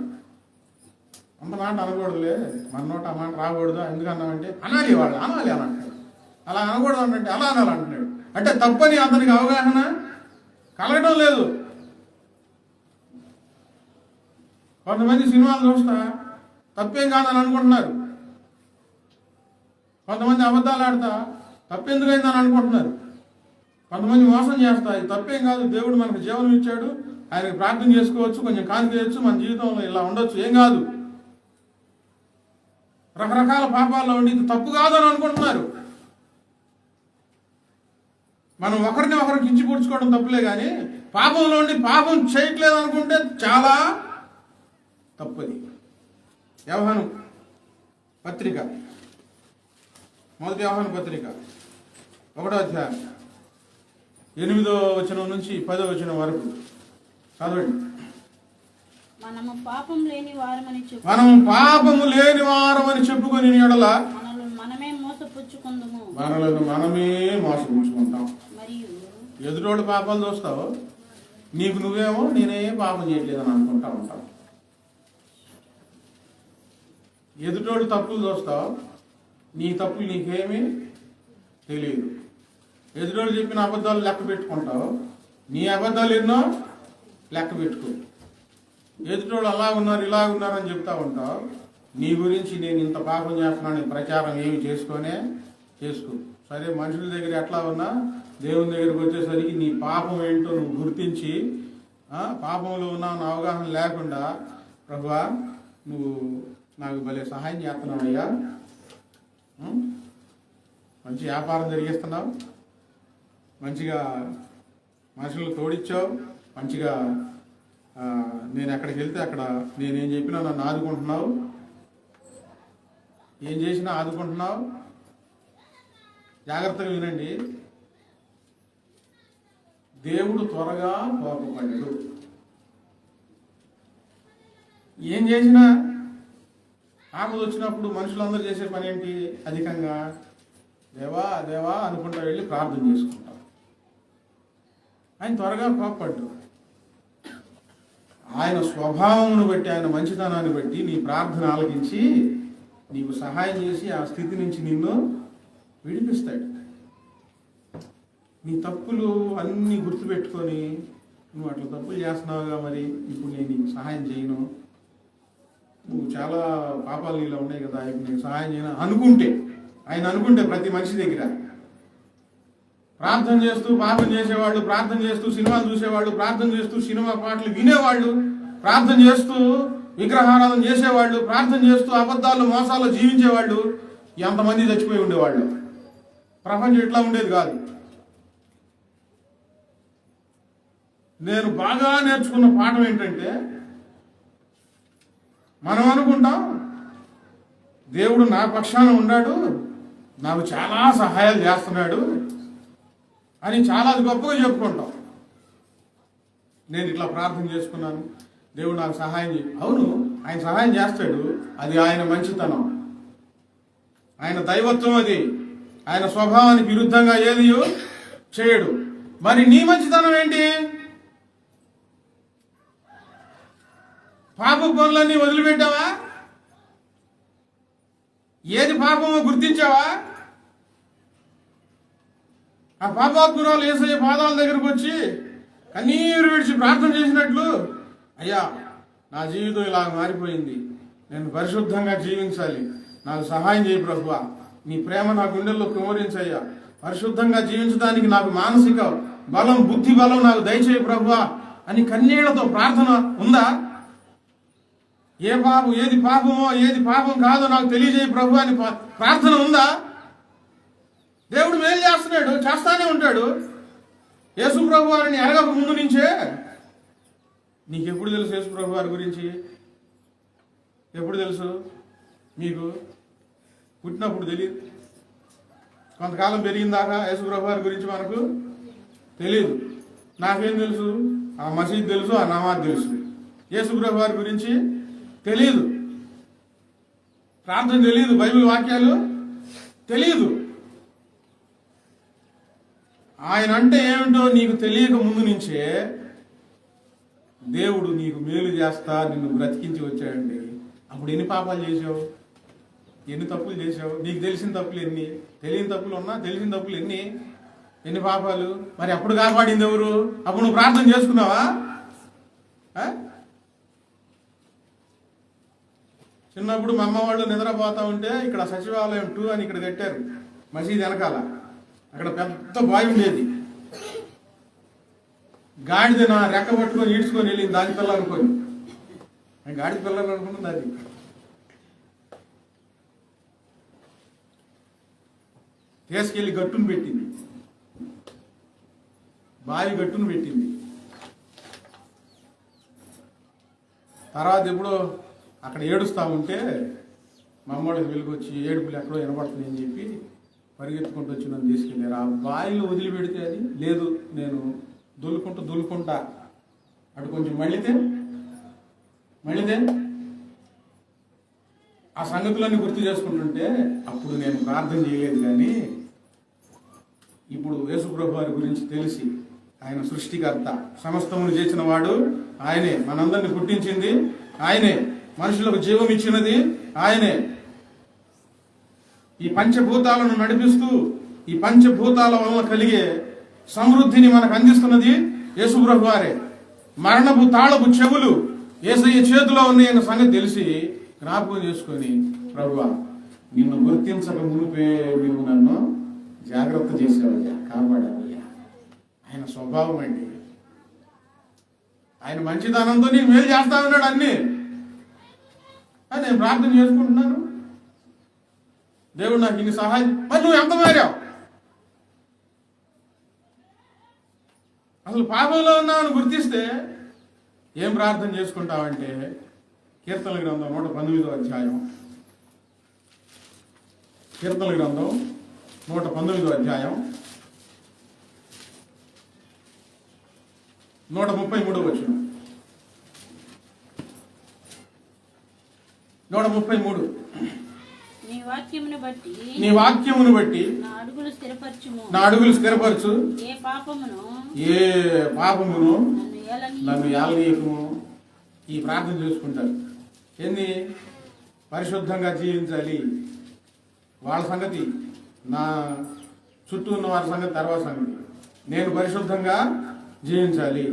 అంత మాట అనకూడదులే, మన నోట ఆ మాట రాకూడదు. ఎందుకన్నామంటే అనాలి అని అంటాడు. అలా అనకూడదు అంటే అలా అనాలంటున్నాడు. అంటే తప్పని అతనికి అవగాహన కలగడం లేదు. కొంతమంది సినిమాలు చూస్తా తప్పేం కాదని అనుకుంటున్నారు. కొంతమంది అబద్ధాలు ఆడతా తప్పెందుకైందని అనుకుంటున్నారు. కొంతమంది మోసం చేస్తా, ఇది తప్పేం కాదు, దేవుడు మనకు జీవనం ఇచ్చాడు, ఆయనకు ప్రార్థన చేసుకోవచ్చు, కొంచెం కానికేయచ్చు, మన జీవితంలో ఇలా ఉండొచ్చు, ఏం కాదు. రకరకాల పాపాల్లో ఉండి ఇది తప్పు కాదని అనుకుంటున్నారు. మనం ఒకరిని ఒకరు కించిపుచ్చుకోవడం తప్పులే, కానీ పాపంలో ఉండి పాపం చేయట్లేదు అనుకుంటే చాలా తప్పది. యోహాను పత్రిక, మొదటి యోహాను పత్రిక 1వ అధ్యాయం 8వ వచనం నుంచి 10వ వచనం వరకు చదవండి. మనము పాపము లేని వారమని చెప్పుకొని ఎడల మనలను మనమే మోసపుచ్చుకుంటాం. మరియు ఎదురోడు పాపాలు చూస్తావు, నీకు నువ్వేమో నేనే పాపం చేయట్లేదని అనుకుంటా ఉంటావు. ఎదుటోడు తప్పులు చూస్తావు, నీ తప్పులు నీకేమీ తెలియదు. ఎదురోడు చెప్పిన అబద్ధాలు లెక్క పెట్టుకుంటావు, నీ అబద్ధాలు ఎన్నో లెక్క పెట్టుకో. ఎదుటోడు అలా ఉన్నారు ఇలా ఉన్నారు అని చెప్తా ఉంటావు, నీ గురించి నేను ఇంత పాపం చేస్తున్నాను ప్రచారం ఏమి చేసుకో. సరే, మనుషుల దగ్గర ఎట్లా ఉన్నా దేవుని దగ్గరికి వచ్చేసరికి నీ పాపం ఏంటో నువ్వు గుర్తించి, పాపంలో ఉన్నావు అవగాహన లేకుండా, ప్రభువా నువ్వు నాకు భలే సహాయం చేస్తున్నావయ్యా, మంచి వ్యాపారం జరిగిస్తున్నావు, మంచిగా మనుషులు తోడిచ్చావు, మంచిగా నేను ఎక్కడికి వెళ్తే అక్కడ నేనేం చెప్పినా నన్ను ఆదుకుంటున్నావు, ఏం చేసినా ఆదుకుంటున్నావు. జాగ్రత్తగా వినండి, దేవుడు త్వరగా కోపపడ్డు. ఏం చేసినా ఆపద వచ్చినప్పుడు మనుషులందరూ చేసే పని ఏంటి? అధికంగా దేవా దేవా అనుకుంటా వెళ్ళి ప్రార్థన చేసుకుంటాం. ఆయన త్వరగా కోపపడ్డు. ఆయన స్వభావమును బట్టి, ఆయన మంచితనాన్ని బట్టి నీ ప్రార్థన ఆలకించి నీకు సహాయం చేసి ఆ స్థితి నుంచి నిన్ను విడిపిస్తాడు. నీ తప్పులు అన్నీ గుర్తుపెట్టుకొని, నువ్వు అట్లా తప్పులు చేస్తున్నావుగా, మరి ఇప్పుడు నేను నీకు సహాయం చేయను, నువ్వు చాలా పాపాలు నీలో ఉన్నాయి కదా, ఇప్పుడు నేను సహాయం చేయను ఆయన అనుకుంటే ప్రతి మనిషి దగ్గర ప్రార్థన చేస్తూ పాపం చేసేవాళ్ళు, ప్రార్థన చేస్తూ సినిమాలు చూసేవాళ్ళు, ప్రార్థన చేస్తూ సినిమా పాటలు వినేవాళ్ళు, ప్రార్థన చేస్తూ విగ్రహారాధన చేసేవాళ్ళు, ప్రార్థన చేస్తూ అబద్ధాలు మోసాలు జీవించేవాళ్ళు ఎంతమంది చచ్చిపోయి ఉండేవాళ్ళు. ప్రపంచం ఇట్లా ఉండేది కాదు. నేను బాగా నేర్చుకున్న పాఠం ఏంటంటే, మనం అనుకుంటాం దేవుడు నా పక్షాన ఉన్నాడు, నాకు చాలా సహాయాలు చేస్తున్నాడు అని చాలా గొప్పగా చెప్పుకుంటాం. నేను ఇట్లా ప్రార్థన చేసుకున్నాను, దేవుడు నాకు సహాయం అవును, ఆయన సహాయం చేస్తాడు, అది ఆయన మంచితనం, ఆయన దైవత్వం, అది ఆయన స్వభావానికి విరుద్ధంగా ఏది చేయడు. మరి నీ మంచితనం ఏంటి? పాప పనులన్నీ వదిలిపెట్టావా? ఏది పాపమో గుర్తించావా? ఆ పాపాత్మురాలు యేసయ్య పాదాల దగ్గరకు వచ్చి కన్నీరు విడిచి ప్రార్థన చేసినట్లు, అయ్యా నా జీవితం ఇలా మారిపోయింది, నేను పరిశుద్ధంగా జీవించాలి, నాకు సహాయం చేయి ప్రభువా, నీ ప్రేమ నా గుండెల్లో కుమరించయ్యా, పరిశుద్ధంగా జీవించడానికి నాకు మానసిక బలం, బుద్ధి బలం నాకు దయచేయి ప్రభువా అని కన్నీళ్లతో ప్రార్థన ఉందా? ఏది పాపమో ఏది పాపం కాదో నాకు తెలియజేయి ప్రభు అని ప్రార్థన ఉందా? దేవుడు మేలు చేస్తున్నాడు, చేస్తానే ఉంటాడు. యేసు ప్రభు వారిని ఎరగక ముందు నుంచే నీకెప్పుడు తెలుసు యేసు ప్రభు వారి గురించి? ఎప్పుడు తెలుసు? మీకు పుట్టినప్పుడు తెలియదు, కొంతకాలం పెరిగిన దాకా యేసు ప్రభు వారి గురించి మనకు తెలియదు. నాకేం తెలుసు? ఆ మసీద్ తెలుసు, ఆ నమాజ్ తెలుసు. యేసు ప్రభు వారి గురించి తెలియదు, ప్రార్థన తెలియదు, బైబిల్ వాక్యాలు తెలియదు. ఆయన అంటే ఏమిటో నీకు తెలియక ముందు నుంచే దేవుడు నీకు మేలు చేస్తా నిన్ను బ్రతికించి వచ్చాడండి. అప్పుడు ఎన్ని పాపాలు చేసావు, ఎన్ని తప్పులు చేసావు? నీకు తెలిసిన తప్పులు ఎన్ని, తెలియని తప్పులు ఉన్నా తెలిసిన తప్పులు ఎన్ని పాపాలు? మరి అప్పుడు కాపాడింది ఎవరు? అప్పుడు నువ్వు ప్రార్థన చేసుకున్నావా? చిన్నప్పుడు మా అమ్మ వాళ్ళు నిద్రపోతా ఉంటే ఇక్కడ సచివాలయం 2 అని ఇక్కడ కట్టారు మసీద్ వెనకాల. అక్కడ పెద్ద బావి ఉండేది. గాడిద నా రెక్క పట్టుకొని ఈడ్చుకొని వెళ్ళింది దాని పిల్ల అనుకొని. గాడిద పిల్లలు అనుకుంటుంది అది. తీసుకెళ్ళి గట్టును పెట్టింది, బావి గట్టును పెట్టింది. తర్వాత ఎప్పుడో అక్కడ ఏడుస్తూ ఉంటే మా అమ్మడికి వెలుగొచ్చి ఏడుపులు ఎక్కడో వినబడుతుంది అని చెప్పి పరిగెత్తుకుంటూ వచ్చి నన్ను తీసుకెళ్ళారు. ఆ బావిలో వదిలిపెడితే అది లేదు, నేను దులుకుంటా అటు కొంచెం మళ్ళీతే ఆ సంగతులన్నీ గుర్తు చేసుకుంటుంటే అప్పుడు నేను ప్రార్థన చేయలేదు. కానీ ఇప్పుడు యేసుప్రభు వారి గురించి తెలిసి ఆయన సృష్టికర్త, సమస్తమును చేసిన వాడు ఆయనే, మనందరిని పుట్టించింది ఆయనే, మనుషులకు జీవం ఇచ్చినది ఆయనే, ఈ పంచభూతాలను నడిపిస్తూ ఈ పంచభూతాల వలన కలిగే సమృద్ధిని మనకు అందిస్తున్నది యేసుప్రభు వారే. మరణపు తాళపు చెవులు యేసయ్య చేతిలో ఉన్నాయన్న సంగతి తెలిసి జ్ఞాపకం చేసుకొని, ప్రభువా నిన్ను గుర్తించక మునిపే నువ్వు నన్ను జాగ్రత్త చేసేవయ్యా, కాపాడావయ్యా. ఆయన స్వభావం అండి. ఆయన మంచితనంతో నీకు మేలు చేస్తా ఉన్నాడు అన్ని. నేను ప్రార్థన చేసుకుంటున్నాను, దేవుడు నాకు ఇన్ని సహాయం. మరి నువ్వు ఎంత మారావు? అసలు పాపంలో ఉన్నావని గుర్తిస్తే ఏం ప్రార్థన చేసుకుంటావంటే, కీర్తనల గ్రంథం 119వ అధ్యాయం, కీర్తనల గ్రంథం 119వ అధ్యాయం 133వ వచనం. 133. నీ వాక్యమును బట్టి నా అడుగులు స్థిరపరచు. ఏ పాపమును నన్ను ఏలనీయకుము. ఈ ప్రార్థన చేసుకుంటారు. ఏంది? పరిశుద్ధంగా జీవించాలి. వాళ్ళ సంగతి, నా చుట్టూ ఉన్న వారి సంగతి తర్వాత సంగతి. నేను పరిశుద్ధంగా జీవించాలి.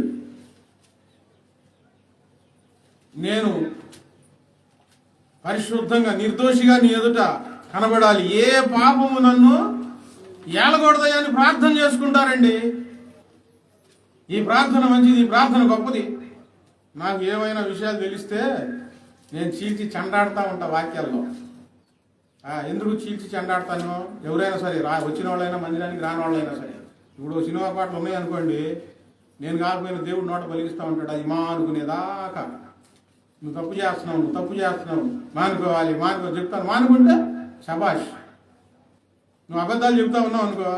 నేను పరిశుద్ధంగా నిర్దోషిగా నీ ఎదుట కనబడాలి. ఏ పాపము నన్ను ఏలకూడదయ్యా అని ప్రార్థన చేసుకుంటారండి. ఈ ప్రార్థన మంచిది, ఈ ప్రార్థన గొప్పది. నాకు ఏమైనా విషయాలు తెలిస్తే నేను చీల్చి చెండాడుతూ ఉంటా వాక్యాల్లో. ఎందుకు చీల్చి చెండాడతాను? ఎవరైనా సరే, వచ్చిన వాళ్ళైనా మందిరానికి రాని వాళ్ళైనా సరే. ఇప్పుడు సినిమా పాటలు ఉన్నాయనుకోండి, నేను కాకపోయినా దేవుడు నోట పలికిస్తూ ఉంటాడు. అది మా అనుకునేదాకా నువ్వు తప్పు చేస్తున్నావు, మానుకోవాలి, చెప్తాను. మానుకుంటే శబాష్. నువ్వు అబద్ధాలు చెప్తా ఉన్నావు అనుకో,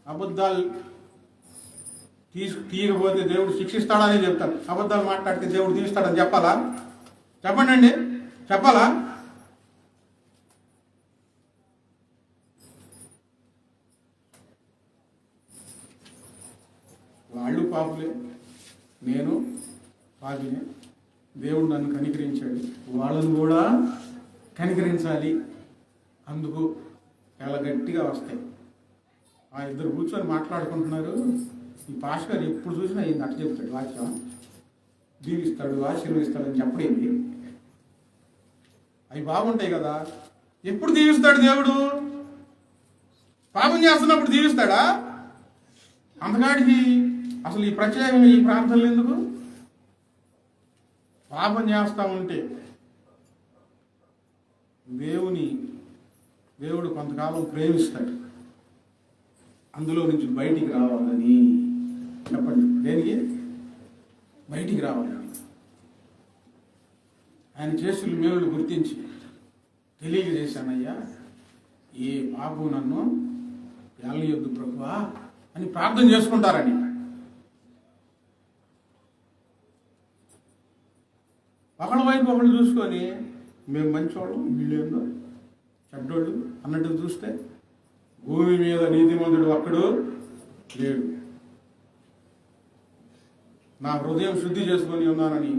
అబద్ధాలు తీయకపోతే దేవుడు శిక్షిస్తాడని చెప్తాను. అబద్ధాలు మాట్లాడితే దేవుడు తీస్తాడని చెప్పాలా? చెప్పండి అండి, చెప్పాలా? పాపులే, నేను పాపినే. దేవుడు నన్ను కనికరించాడు, వాళ్ళను కూడా కనికరించాలి. అందుకు చాలా గట్టిగా వస్తాయి. ఆ ఇద్దరు కూర్చొని మాట్లాడుకుంటున్నారు. ఈ పాష గారు ఎప్పుడు చూసినా ఈయన అట్ట చెప్తాడు, వాక్యం దీవిస్తాడు, ఆశీర్వదిస్తాడు అని చెప్పడేది. అవి బాగుంటాయి కదా. ఎప్పుడు దీవిస్తాడు దేవుడు? పాపం చేస్తున్నప్పుడు దీవిస్తాడా? అంతకాడికి అసలు ఈ ప్రత్యేకంగా ఈ ప్రార్థనలు ఎందుకు? పాపం చేస్తా ఉంటే దేవుడు కొంతకాలం ప్రేమిస్తాడు, అందులో నుంచి బయటికి రావాలని. చెప్పండి, దేనికి బయటికి రావాలని? ఆయన చేస్తున్న మేలులు గుర్తించి తెలియజేశానయ్యా, ఏ పాపం నన్ను ఏలయొద్దు ప్రభువా అని ప్రార్థన చేసుకుంటారని. ఒకళ్ళ వైపు ఒకళ్ళు చూసుకొని మేము మంచివాళ్ళం, వీళ్ళేందో చెడ్డోళ్ళు అన్నట్టు చూస్తే భూమి మీద నీతిమంతుడు ఒక్కడు లేడు. నా హృదయం శుద్ధి చేసుకొని ఉన్నానని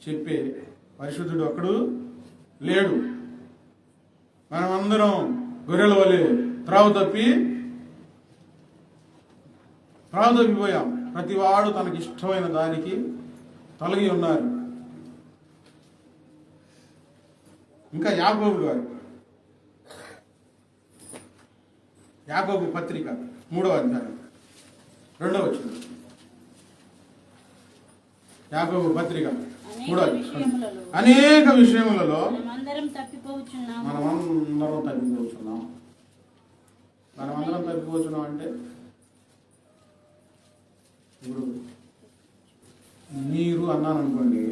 చెప్పే పరిశుద్ధుడు ఒక్కడు లేడు. మనమందరం గొర్రెల వలె త్రావు తప్పిపోయాం. ప్రతివాడు తనకి ఇష్టమైన దానికి తొలగి ఉన్నారు. ఇంకా యాకోబు గారు, యాకోబు పత్రిక 3వ అధ్యాయం 2వ వచనం. యాకోబు పత్రిక 3వ అధ్యాయం. అనేక విషయములలో మనమందరం తప్పిపోతున్నాం. అంటే ఇప్పుడు మీరు అన్నాను అనుకోండి,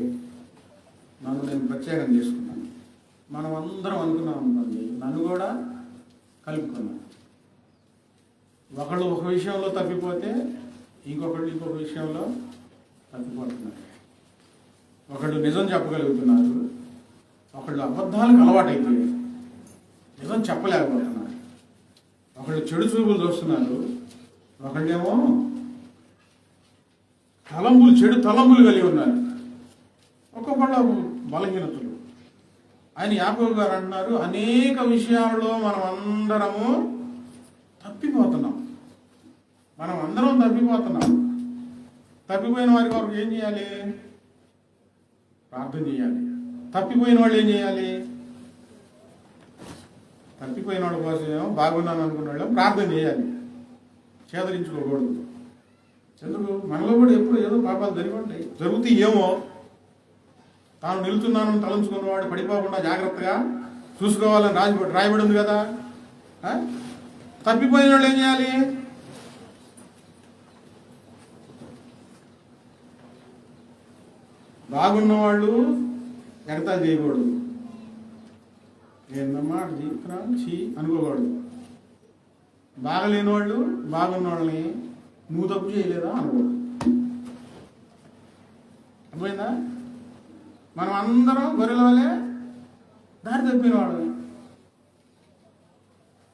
నన్ను నేను ప్రత్యేకం చేసుకున్నాను. మనం అందరం అనుకున్నాం అనుకోండి, నన్ను కూడా కలుపుకున్నాం. ఒకళ్ళు ఒక విషయంలో తప్పిపోతే ఇంకొకళ్ళు ఇంకొక విషయంలో తప్పిపోతున్నారు. ఒకళ్ళు నిజం చెప్పగలుగుతున్నారు, ఒకళ్ళు అబద్ధాలకు అలవాటైపోయారు, నిజం చెప్పలేకపోతున్నారు. ఒకళ్ళు చెడు చూపులు చూస్తున్నారు, ఒకళ్ళేమో చెడు తలంపులు కలిగి ఉన్నారు. ఒక్కొక్కళ్ళ బలహీనతలు. ఆయన యాకోబు గారు అంటున్నారు, అనేక విషయాల్లో మనం అందరము తప్పిపోతున్నాం. తప్పిపోయిన వారి కొరకు ఏం చేయాలి? ప్రార్థన చేయాలి. తప్పిపోయిన వాళ్ళు ఏం చేయాలి? తప్పిపోయిన వాళ్ళ కోసం ఏమో బాగున్నాను అనుకున్న వాళ్ళు ప్రార్థన చేయాలి, చేదరించుకోకూడదు. ఎందుకు? మనలో కూడా ఎప్పుడు ఏదో పాపాలు జరుగుతాయి ఏమో. తాను నిలుచున్నానని తలంచుకున్నవాడు పడిపోకుండా జాగ్రత్తగా చూసుకోవాలని రాయబడి ఉంది కదా. తప్పిపోయిన వాళ్ళు ఏం చేయాలి? బాగున్నవాళ్ళు ఎగతాళి చేయకూడదు. ఏందమ్మా జీవితం చీ అనుకోకూడదు. బాగలేని వాళ్ళు బాగున్న వాళ్ళని నువ్వు తప్పు చేయలేదా అనుకోకూడదు. అర్థమైందా? మనం అందరం గొర్రెల వలె దారి తప్పిన వాడు.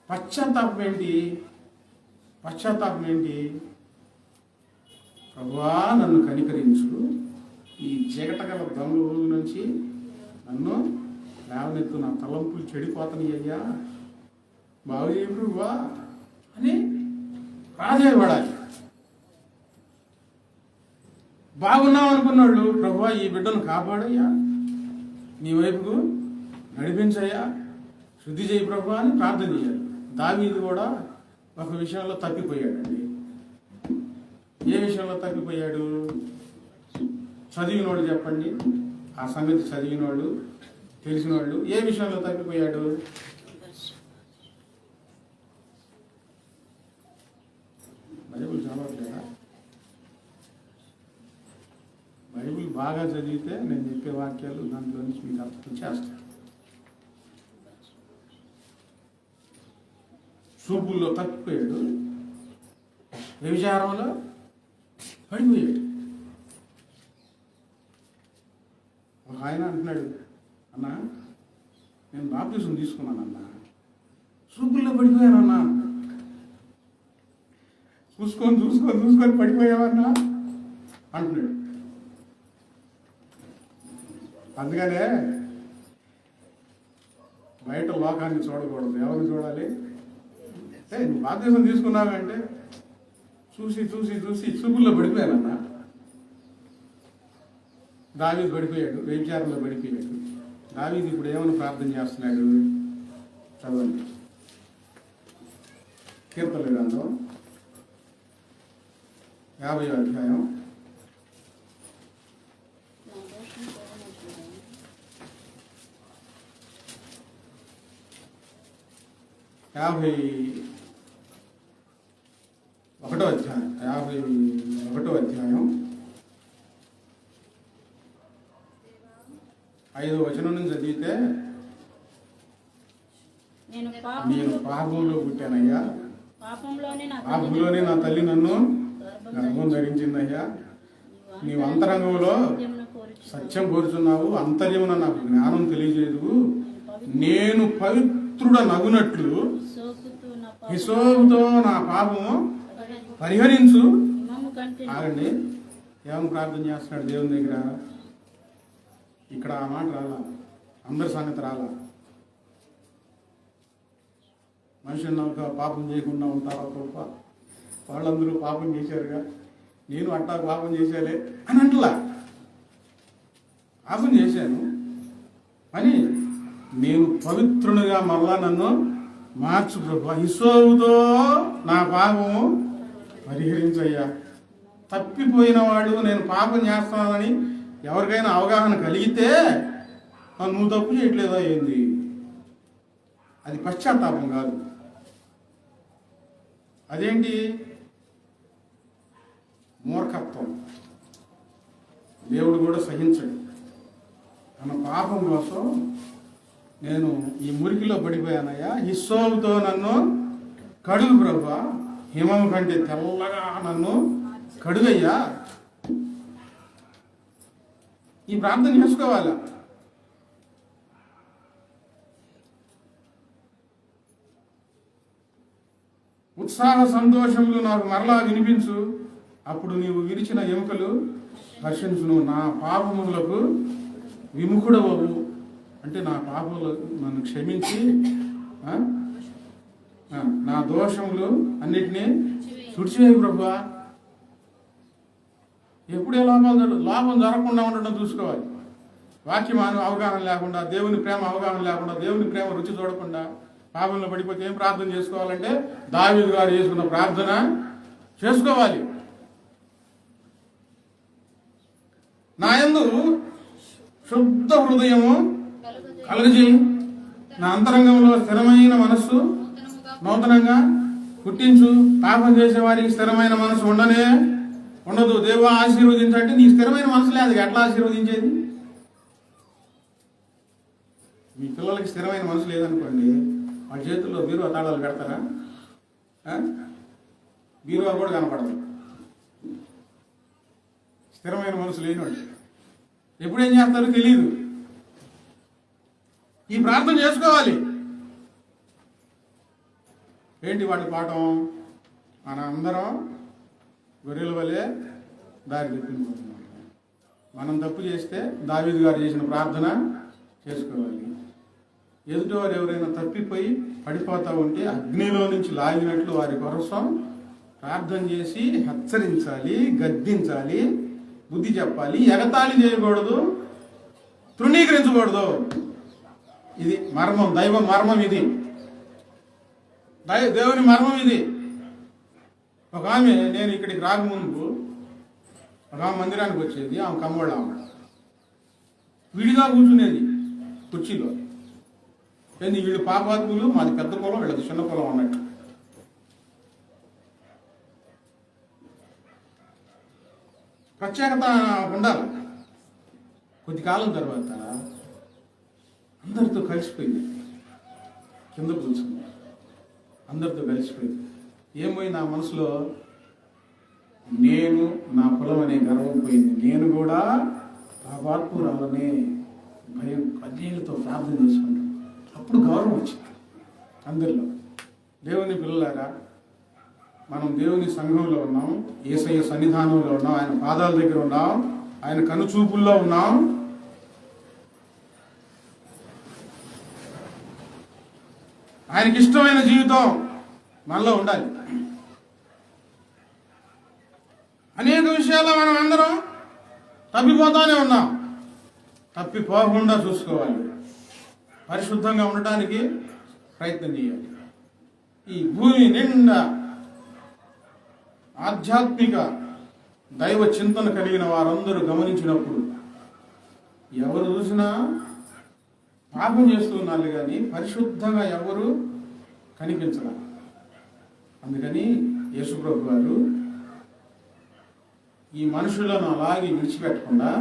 పశ్చాత్తాపం ఏంటి? ప్రభువా నన్ను కనికరించు, ఈ చీకటగల దొంగ నుంచి నన్ను లేవనెత్తు, నా తలంపులు చెడిపోతాయి అయ్యా, బాగు చేయ ప్రభువా అని ప్రాధేయపడాలి. బాగున్నాం అనుకున్నాడు, ప్రభువా ఈ బిడ్డను కాపాడయ్యా, నీ వైపుకు నడిపించయ్యా, శుద్ధి చేయి ప్రభువా అని ప్రార్థన చేయాలి. దావీదు కూడా ఒక విషయంలో తప్పిపోయాడండి. ఏ విషయంలో తప్పిపోయాడు? చదివినోళ్ళు చెప్పండి, ఆ సంగతి చదివినోళ్ళు తెలిసినోళ్ళు. ఏ విషయంలో తప్పిపోయాడు? బైబిల్ చదవట్లేదా? బైబిల్ బాగా చదివితే నేను చెప్పే వాక్యాలు దాంట్లో నుంచి మీకు అర్థం చేస్తాను. చూపుల్లో తప్పిపోయాడు, వ్యభిచారంలో పడిపోయాడు. ఒక ఆయన అంటున్నాడు, అన్నా నేను బాప్టిజం తీసుకున్నానన్నా, చూపుల్లో పడిపోయానన్నా. చూసుకొని పడిపోయావన్నా. అంటున్నాడు. అందుకనే బయట లోకాన్ని చూడకూడదు. ఎవరిని చూడాలి? నువ్వు బాప్తిసం తీసుకున్నావంటే చూసి చూసి చూసి చూపుల్లో పడిపోయానన్నా. దావీదు పడిపోయాడు, వ్యభిచారంలో పడిపోయాడు. దావీదు ఇప్పుడు ఏమని ప్రార్థన చేస్తున్నాడు? చదవండి. కీర్తనల గ్రంథం 50వ అధ్యాయం నా దోషం పోవనట్లుగా 51వ అధ్యాయం 5వ వచనం నుంచి చదివితే, నేను నేను పాపంలో పుట్టానయ్యా, పాపంలోనే నా తల్లి నన్ను గర్భం ధరించిందయ్యా. నీవు అంతరంగంలో సత్యం కోరుచున్నావు, అంతర్యమున నాకు జ్ఞానం తెలియజేదు. నేను పవిత్రుడ నగునట్లు హిసోపుతో నా పాపము పరిహరించు. ఆగండి, ఏమని ప్రార్థన చేస్తున్నాడు దేవుని దగ్గర? ఇక్కడ ఆ మాట రాలా, అందరి సంగతి రాలా. మనిషి పాపం చేయకుండా ఉంటారా గొప్ప? వాళ్ళందరూ పాపం చేశారుగా, నేను అట్టా పాపం చేశాలే అని అంటలా. పాపం చేశాను అని నేను పవిత్రునిగా మరలా నన్ను మార్చు ప్రభు. హిసోపుతో నా పాపము పరిహరించయ్యా. తప్పిపోయిన వాడు నేను పాపం చేస్తానని ఎవరికైనా అవగాహన కలిగితే నువ్వు తప్పు చేయట్లేదా ఏంది? అది పశ్చాత్తాపం కాదు. అదేంటి? మూర్ఖత్వం. దేవుడు కూడా సహించడు. తన పాపం కోసం నేను ఈ మురికిలో పడిపోయానయ్యా, హిస్సోపుతో నన్ను కడుగు ప్రభువా, హిమం కంటే తెల్లగా నన్ను కడుగయ్యా. ఈ ప్రార్థన చేసుకోవాలా? ఉత్సాహ సంతోషములు నాకు మరలా వినిపించు, అప్పుడు నీవు విరిచిన ఎముకలు హర్షించును. నా పాపములకు విముఖుడవవు అంటే నా పాపములు నన్ను క్షమించి నా దోషములు అన్నిటినీ తుడిచివేయి ప్రభువా. ఎప్పుడే లోపం జరగకుండా ఉండడం చూసుకోవాలి. వాక్యం అవగాహన లేకుండా, దేవుని ప్రేమ అవగాహన లేకుండా, దేవుని ప్రేమ రుచి చూడకుండా పాపంలో పడిపోతే ఏం ప్రార్థన చేసుకోవాలంటే దావీదు గారు చేసుకున్న ప్రార్థన చేసుకోవాలి. నా యందు శుద్ధ హృదయము కలుగజేయి, నా అంతరంగంలో స్థిరమైన మనస్సు నూతనంగా పుట్టించు. పాపం చేసే వారికి స్థిరమైన మనసు ఉండదు. దేవా ఆశీర్వదించంటే నీ స్థిరమైన మనసు లేదు, ఎట్లా ఆశీర్వదించేది? మీ పిల్లలకి స్థిరమైన మనసు లేదనుకోండి, వాళ్ళ చేతుల్లో బీరువా తాళాలు పెడతారా? బీరువా కూడా కనపడదు. స్థిరమైన మనసు లేనివాడు ఎప్పుడేం చేస్తారో తెలియదు. ఈ ప్రార్థన చేసుకోవాలి. ఏంటి వాటి పాఠం? మన అందరం గొర్రెల వలె దారి తప్పిపోతున్నాం. మనం తప్పు చేస్తే దావీదు గారు చేసిన ప్రార్థన చేసుకోవాలి. ఎదుటివారు ఎవరైనా తప్పిపోయి పడిపోతూ ఉంటే అగ్నిలో నుంచి లాగినట్లు వారి కోసం ప్రార్థన చేసి హెచ్చరించాలి, గద్దించాలి, బుద్ధి చెప్పాలి. ఎగతాళి చేయకూడదు, తృణీకరించకూడదు. ఇది మర్మం, దైవ మర్మం. ఇది దేవుని మర్మం. ఇది ఒక ఆమె, నేను ఇక్కడికి రాకముందు ఒక ఆమె మందిరానికి వచ్చేది. ఆమె కమ్మోళ్ళ ఆమె విడిగా కూర్చునేది కుర్చీలో. ఏంది వీళ్ళు పాపాత్ములు, మాది పెద్ద పొలం, వీళ్ళది చిన్న పొలం అన్నట్టు. ప్రత్యేకత ఉండాలి. కొద్ది కాలం తర్వాత అందరితో కలిసిపోయింది. కింద కూర్చుంది, అందరితో కలిసిపోయింది. ఏమోయి నా మనసులో నేను నా కులం అనే గర్వం పోయింది. నేను కూడా పాపాత్మురాలనే భయం కన్నీళ్ళతో ప్రార్థన చేసుకుంటాను. అప్పుడు గౌరవం వచ్చింది అందరిలో. దేవుని పిల్లలారా, మనం దేవుని సంఘంలో ఉన్నాం, యేసయ్య సన్నిధానంలో ఉన్నాం, ఆయన పాదాల దగ్గర ఉన్నాం, ఆయన కనుచూపుల్లో ఉన్నాం. ఆయనకి ఇష్టమైన జీవితం మనలో ఉండాలి. అనేక విషయాల్లో మనం అందరం తప్పిపోతానే ఉన్నాం. తప్పిపోకుండా చూసుకోవాలి. పరిశుద్ధంగా ఉండటానికి ప్రయత్నం చేయాలి. ఈ భూమి నిండా ఆధ్యాత్మిక దైవ చింతన కలిగిన వారందరూ గమనించినప్పుడు ఎవరు చూసినా పాపం చేస్తున్నారు, కానీ పరిశుద్ధంగా ఎవరు కనిపించరు. అందుకని యేసుప్రభు గారు ఈ మనుషులను అలాగే విడిచిపెట్టకుండా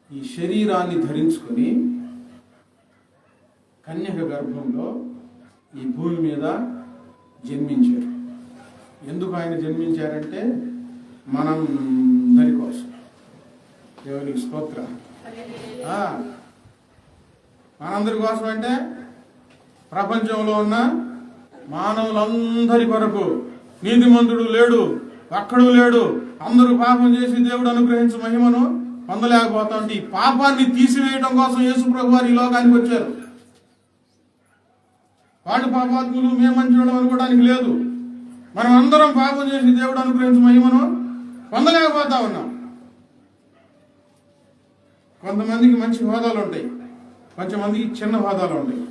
ఈ శరీరాన్ని ధరించుకొని కన్యక గర్భంలో ఈ భూమి మీద జన్మించారు. ఎందుకు ఆయన జన్మించారంటే మనందరి కోసం. దేవునికి స్తోత్రం. మనందరి కోసం అంటే ప్రపంచంలో ఉన్న మానవులందరి కొరకు. నీతిమంతుడు లేడు, ఒక్కడు లేడు. అందరూ పాపం చేసి దేవుడు అనుగ్రహించు మహిమను పొందలేకపోతా ఉంటే ఈ పాపాన్ని తీసివేయడం కోసం యేసుప్రభు వారు ఈ లోకానికి వచ్చారు. వాళ్ళు పాపాత్ములు, మేము మంచివాళ్ళం అనుకోవడానికి లేదు. మనం అందరం పాపం చేసి దేవుడు అనుగ్రహించు మహిమను పొందలేకపోతా ఉన్నాం. కొంతమందికి మంచి హోదాలు ఉంటాయి, కొంతమందికి చిన్న హోదాలు ఉంటాయి.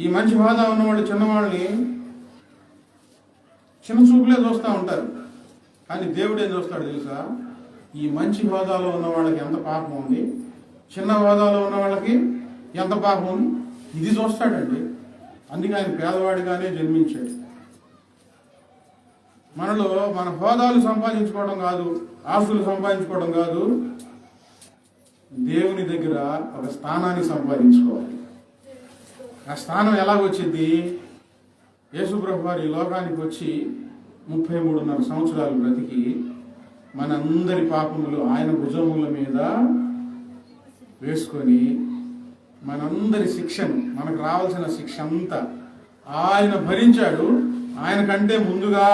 ఈ మంచి హోదా ఉన్నవాళ్ళు చిన్నవాళ్ళని చిన్న చూపులే చూస్తూ ఉంటారు. కానీ దేవుడు ఏం చూస్తాడు తెలుసా? ఈ మంచి హోదాలో ఉన్న వాళ్ళకి ఎంత పాపం ఉంది, చిన్న హోదాలో ఉన్న వాళ్ళకి ఎంత పాపం ఉంది, ఇది చూస్తాడండి. అందుకే ఆయన పేదవాడిగానే జన్మించాడు. మనలో మన హోదాలు సంపాదించుకోవడం కాదు, ఆస్తులు సంపాదించుకోవడం కాదు, దేవుని దగ్గర ఒక స్థానాన్ని సంపాదించుకోవాలి. ఆ స్థానం ఎలా వచ్చింది? యేసుప్రభు వారు ఈ లోకానికి వచ్చి 33.5 సంవత్సరాలు బ్రతికి మనందరి పాపములు ఆయన భుజముల మీద వేసుకొని మనందరి శిక్షను, మనకు రావాల్సిన శిక్ష అంతా ఆయన భరించాడు. ఆయన కంటే ముందుగా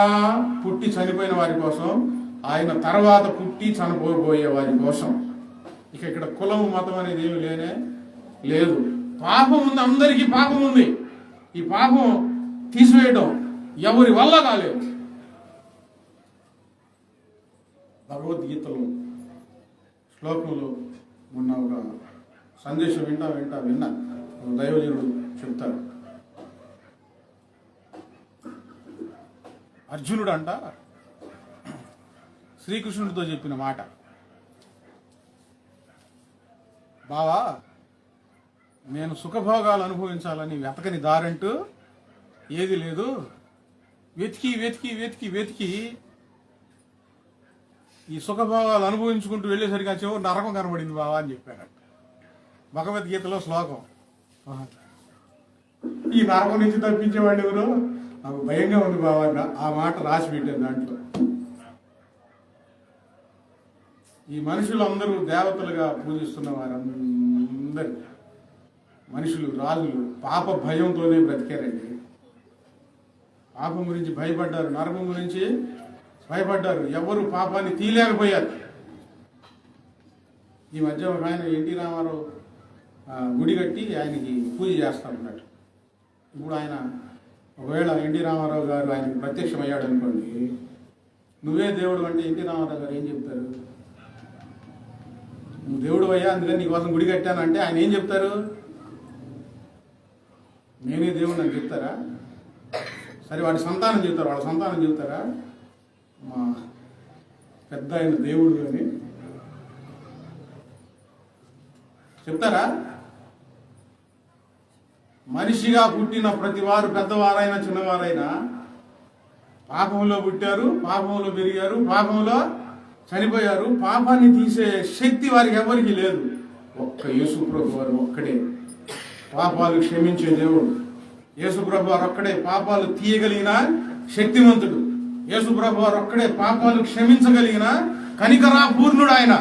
పుట్టి చనిపోయిన వారి కోసం, ఆయన తర్వాత పుట్టి చనిపోబోయే వారి కోసం. ఇక్కడ కులం మతం అనేది ఏమి లేదు. పాపం ఉంది, అందరికీ పాపం ఉంది. ఈ పాపం తీసివేయడం ఎవరి వల్ల కాలేదు. భగవద్గీతలో శ్లోకంలో మొన్న ఒక సందేశం విన్నా దైవజనుడు చెప్తాడు. అర్జునుడు అంట శ్రీకృష్ణుడితో చెప్పిన మాట, బావా నేను సుఖభోగాలు అనుభవించాలని వెతకని దారంటూ ఏది లేదు. వెతికి వెతికి వెతికి వెతికి ఈ సుఖభోగాలు అనుభవించుకుంటూ వెళ్ళేసరికి చివరి నరకం కనబడింది బావా అని చెప్పాడు. భగవద్గీతలో శ్లోకం. ఈ నరకం నుంచి తప్పించేవాడు ఎవరు? నాకు భయంగా ఉంది బావా. ఆ మాట రాసి పెట్టారు దాంట్లో. ఈ మనుషులందరూ దేవతలుగా పూజిస్తున్న వారందరూ మనుషులు, రాజులు పాప భయంతోనే బ్రతికారండి. పాపం గురించి భయపడ్డారు, నరకం గురించి భయపడ్డారు. ఎవరు పాపాన్ని తీయలేకపోయారు. ఈ మధ్య ఒక ఆయన ఎన్టీ రామారావు గుడి కట్టి ఆయనకి పూజ చేస్తామన్నట్టు. ఇప్పుడు ఆయన ఒకవేళ ఎన్టీ రామారావు గారు ఆయనకు ప్రత్యక్షమయ్యాడు అనుకోండి, నువ్వే దేవుడు అంటే ఎన్టీ రామారావు గారు ఏం చెప్తారు? నువ్వు దేవుడు అయ్యా, అందుకని నీకోసం గుడి కట్టానంటే ఆయన ఏం చెప్తారు? నేనే దేవుడు అని చెప్తారా? సరే వాడి సంతానం చెప్తారు, వాళ్ళ సంతానం చెప్తారా మా పెద్ద ఆయన దేవుడు అని చెప్తారా? మనిషిగా పుట్టిన ప్రతి వారు, పెద్దవారైనా చిన్నవారైనా పాపంలో పుట్టారు, పాపంలో పెరిగారు, పాపంలో చనిపోయారు. పాపాన్ని తీసే శక్తి వారికి ఎవరికి లేదు. ఒక్క యేసుప్రభు వారు ఒక్కడే పాపాలు క్షమించే దేవుడు. యేసుప్రభు వారు ఒక్కడే పాపాలు తీయగలిగిన శక్తిమంతుడు. యేసుప్రభు వారు ఒక్కడే పాపాలు క్షమించగలిగిన కనికరా పూర్ణుడు ఆయన.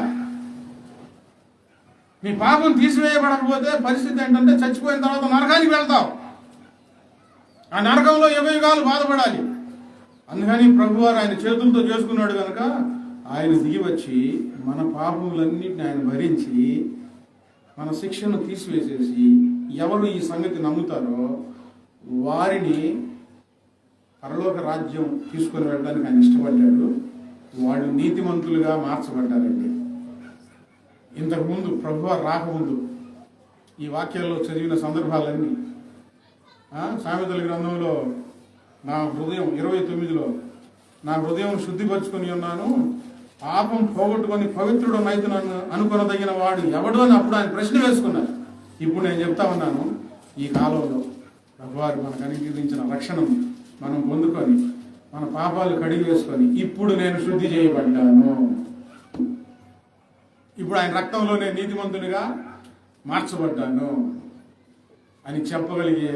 మీ పాపం తీసివేయబడకపోతే పరిస్థితి ఏంటంటే చచ్చిపోయిన తర్వాత నరకానికి వెళ్తావు. ఆ నరకంలో యుగయుగాలు బాధపడాలి. అందుకని ప్రభువారు ఆయన చేతులతో చేసుకున్నాడు కనుక ఆయన దిగి వచ్చి మన పాపములన్నిటిని ఆయన భరించి మన శిక్షను తీసివేసేసి ఎవరు ఈ సంగతి నమ్ముతారో వారిని పరలోక రాజ్యం తీసుకొని వెళ్ళడానికి ఆయన ఇష్టపడ్డాడు. వాళ్ళు నీతిమంతులుగా మార్చబడ్డారండి. ఇంతకుముందు ప్రభువారు రాకముందు ఈ వాక్యాల్లో చదివిన సందర్భాలన్నీ సామెతల గ్రంథంలో నా హృదయం 29లో నా హృదయం శుద్ధిపరచుకొని ఉన్నాను, పాపం పోగొట్టుకొని పవిత్రుడు నైతునన్ను అనుకొనదగిన వాడు ఎవడు అని అప్పుడు ఆయన ప్రశ్న వేసుకున్నారు. ఇప్పుడు నేను చెప్తా ఉన్నాను, ఈ కాలంలో ప్రభువారు మనకు అనుగ్రహించిన రక్షణను మనం పొందుకొని మన పాపాలు కడిగి వేసుకొని ఇప్పుడు నేను శుద్ధి చేయబడ్డాను, ఇప్పుడు ఆయన రక్తంలో నేను నీతిమంతునిగా మార్చబడ్డాను అని చెప్పగలిగే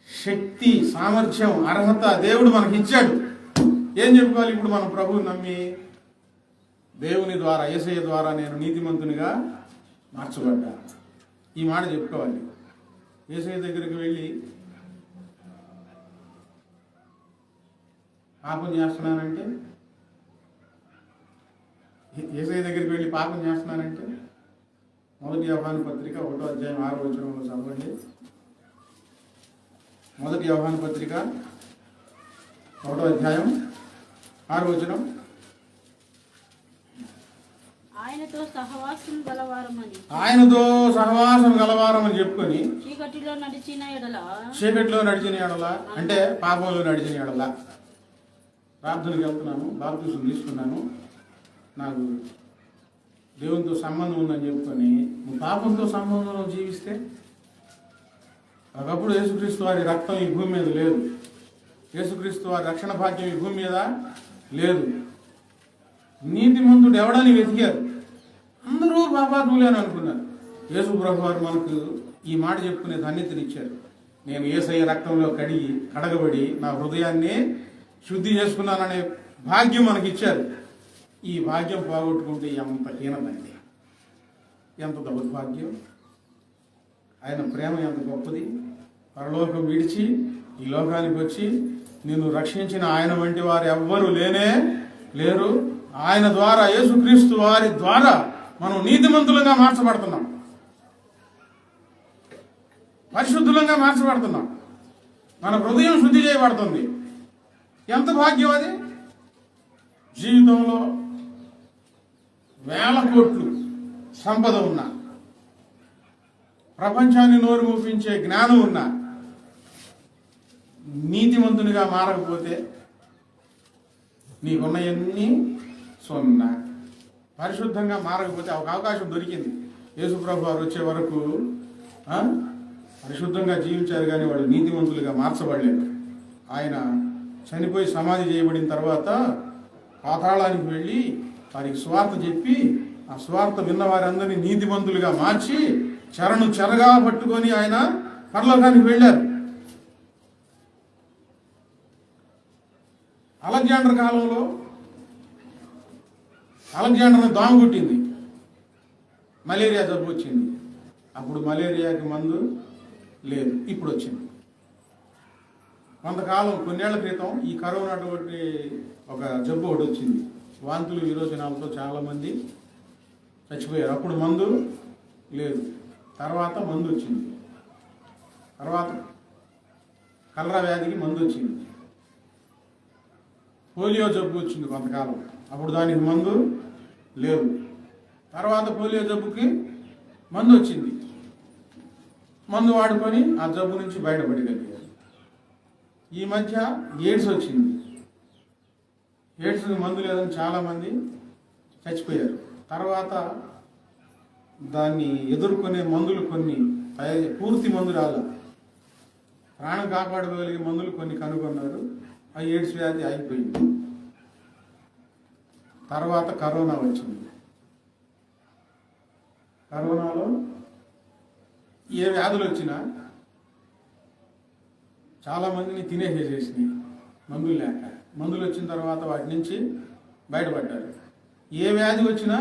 శక్తి, సామర్థ్యం, అర్హత దేవుడు మనకి ఇచ్చాడు. ఏం చెప్పుకోవాలి ఇప్పుడు మనం ప్రభువుని నమ్మి? దేవుని ద్వారా, యేసయ్య ద్వారా నేను నీతిమంతునిగా మార్చబడ్డా, ఈ మాట చెప్పుకోవాలి. యేసయ్య దగ్గరికి వెళ్ళి పాపం చేస్తున్నానంటే, యేసయ్య దగ్గరికి వెళ్ళి పాపం చేస్తున్నానంటే 1 యోహాను పత్రిక 1వ అధ్యాయం 6వ వచనంలో చదవండి. 1 యోహాను పత్రిక 1వ అధ్యాయం 6వ వచనం. ఆయనతో సహవాసం గలవారమని చెప్పుకొని చీకటిలో నడిచిన ఎడల అంటే పాపంలో నడిచిన ఎడల. ప్రార్థనకి వెళ్తున్నాను, బాప్తిసం తీసుకున్నాను, నాకు దేవునితో సంబంధం ఉందని చెప్పుకొని నువ్వు పాపంతో సంబంధంలో జీవిస్తే ఒకప్పుడు యేసుక్రీస్తు వారి రక్తం ఈ భూమి మీద లేదు, యేసుక్రీస్తు వారి రక్షణ భాగ్యం ఈ భూమి మీద లేదు. నీతిమంతుడు ఎవడని వెతికారు, అందరూ పాపాత్ములే అని అనుకున్నారు. యేసు ప్రభు వారు మనకు ఈ మాట చెప్పుకునే ధన్యతనిచ్చారు. నేను యేసయ్య రక్తంలో కడగబడి నా హృదయాన్ని శుద్ధి చేసుకున్నాననే భాగ్యం మనకి ఇచ్చారు. ఈ భాగ్యం పోగొట్టుకుంటే ఎంత హీనతండి, ఎంత దౌర్భాగ్యం. ఆయన ప్రేమ ఎంత గొప్పది. పరలోకం విడిచి ఈ లోకానికి వచ్చి నిన్ను రక్షించిన ఆయన వంటి వారు ఎవ్వరూ లేనే లేరు. ఆయన ద్వారా, యేసుక్రీస్తు వారి ద్వారా మనం నీతిమంతులుగా మార్చబడుతున్నాం, పరిశుద్ధులంగా మార్చబడుతున్నాం, మన హృదయం శుద్ధి చేయబడుతుంది. ఎంత భాగ్యం అది. జీవితంలో వేల కోట్లు సంపద ఉన్నా, ప్రపంచాన్ని నోరు మూపించే జ్ఞానం ఉన్నా, నీతిమంతునిగా మారకపోతే నీకున్నవన్నీ సున్నా. పరిశుద్ధంగా మారకపోతే ఒక అవకాశం దొరికింది. యేసుప్రభు వారు వచ్చే వరకు పరిశుద్ధంగా జీవించారు, కానీ వాళ్ళు నీతిమంతులుగా మార్చబడలేదు. ఆయన చనిపోయి సమాధి చేయబడిన తర్వాత పాతాళానికి వెళ్ళి వారికి స్వార్థ చెప్పి ఆ స్వార్థ విన్న వారందరినీ నీతిమంతులుగా మార్చి చెరగా పట్టుకొని ఆయన పరలోకానికి వెళ్ళారు. అలెగ్జాండర్ కాలంలో అలెగ్జాండర్ని దోమ కుట్టింది, మలేరియా జబ్బు వచ్చింది. అప్పుడు మలేరియాకి మందు లేదు, ఇప్పుడు వచ్చింది. కొంతకాలం కొన్నేళ్ల క్రితం ఈ కరోనా అటువంటి ఒక జబ్బు ఒకటి వచ్చింది. వాంతులు విరోచనాలతో చాలామంది చచ్చిపోయారు. అప్పుడు మందు లేదు, తర్వాత మందు వచ్చింది. తర్వాత కలరా వ్యాధికి మందు వచ్చింది. పోలియో జబ్బు వచ్చింది కొంతకాలం, అప్పుడు దానికి మందు లేదు. తర్వాత పోలియో జబ్బుకి మందు వచ్చింది. మందు వాడుకొని ఆ జబ్బు నుంచి బయటపడగలిగారు. ఈ మధ్య ఎయిడ్స్ వచ్చింది. ఎయిడ్స్కి మందు లేదని చాలామంది చచ్చిపోయారు. తర్వాత దాన్ని ఎదుర్కొనే మందులు కొన్ని పూర్తి మందు రాల, ప్రాణం కాపాడుకోగలిగే మందులు కొన్ని కనుగొన్నారు. ఆ ఎయిడ్స్ వ్యాధి అయిపోయింది. తర్వాత కరోనా వచ్చింది. కరోనాలో ఏ వ్యాధులు వచ్చినా చాలామందిని తినేసేసేసినాయి మందులు లేక. మందులు వచ్చిన తర్వాత వాటి నుంచి బయటపడ్డారు. ఏ వ్యాధి వచ్చినా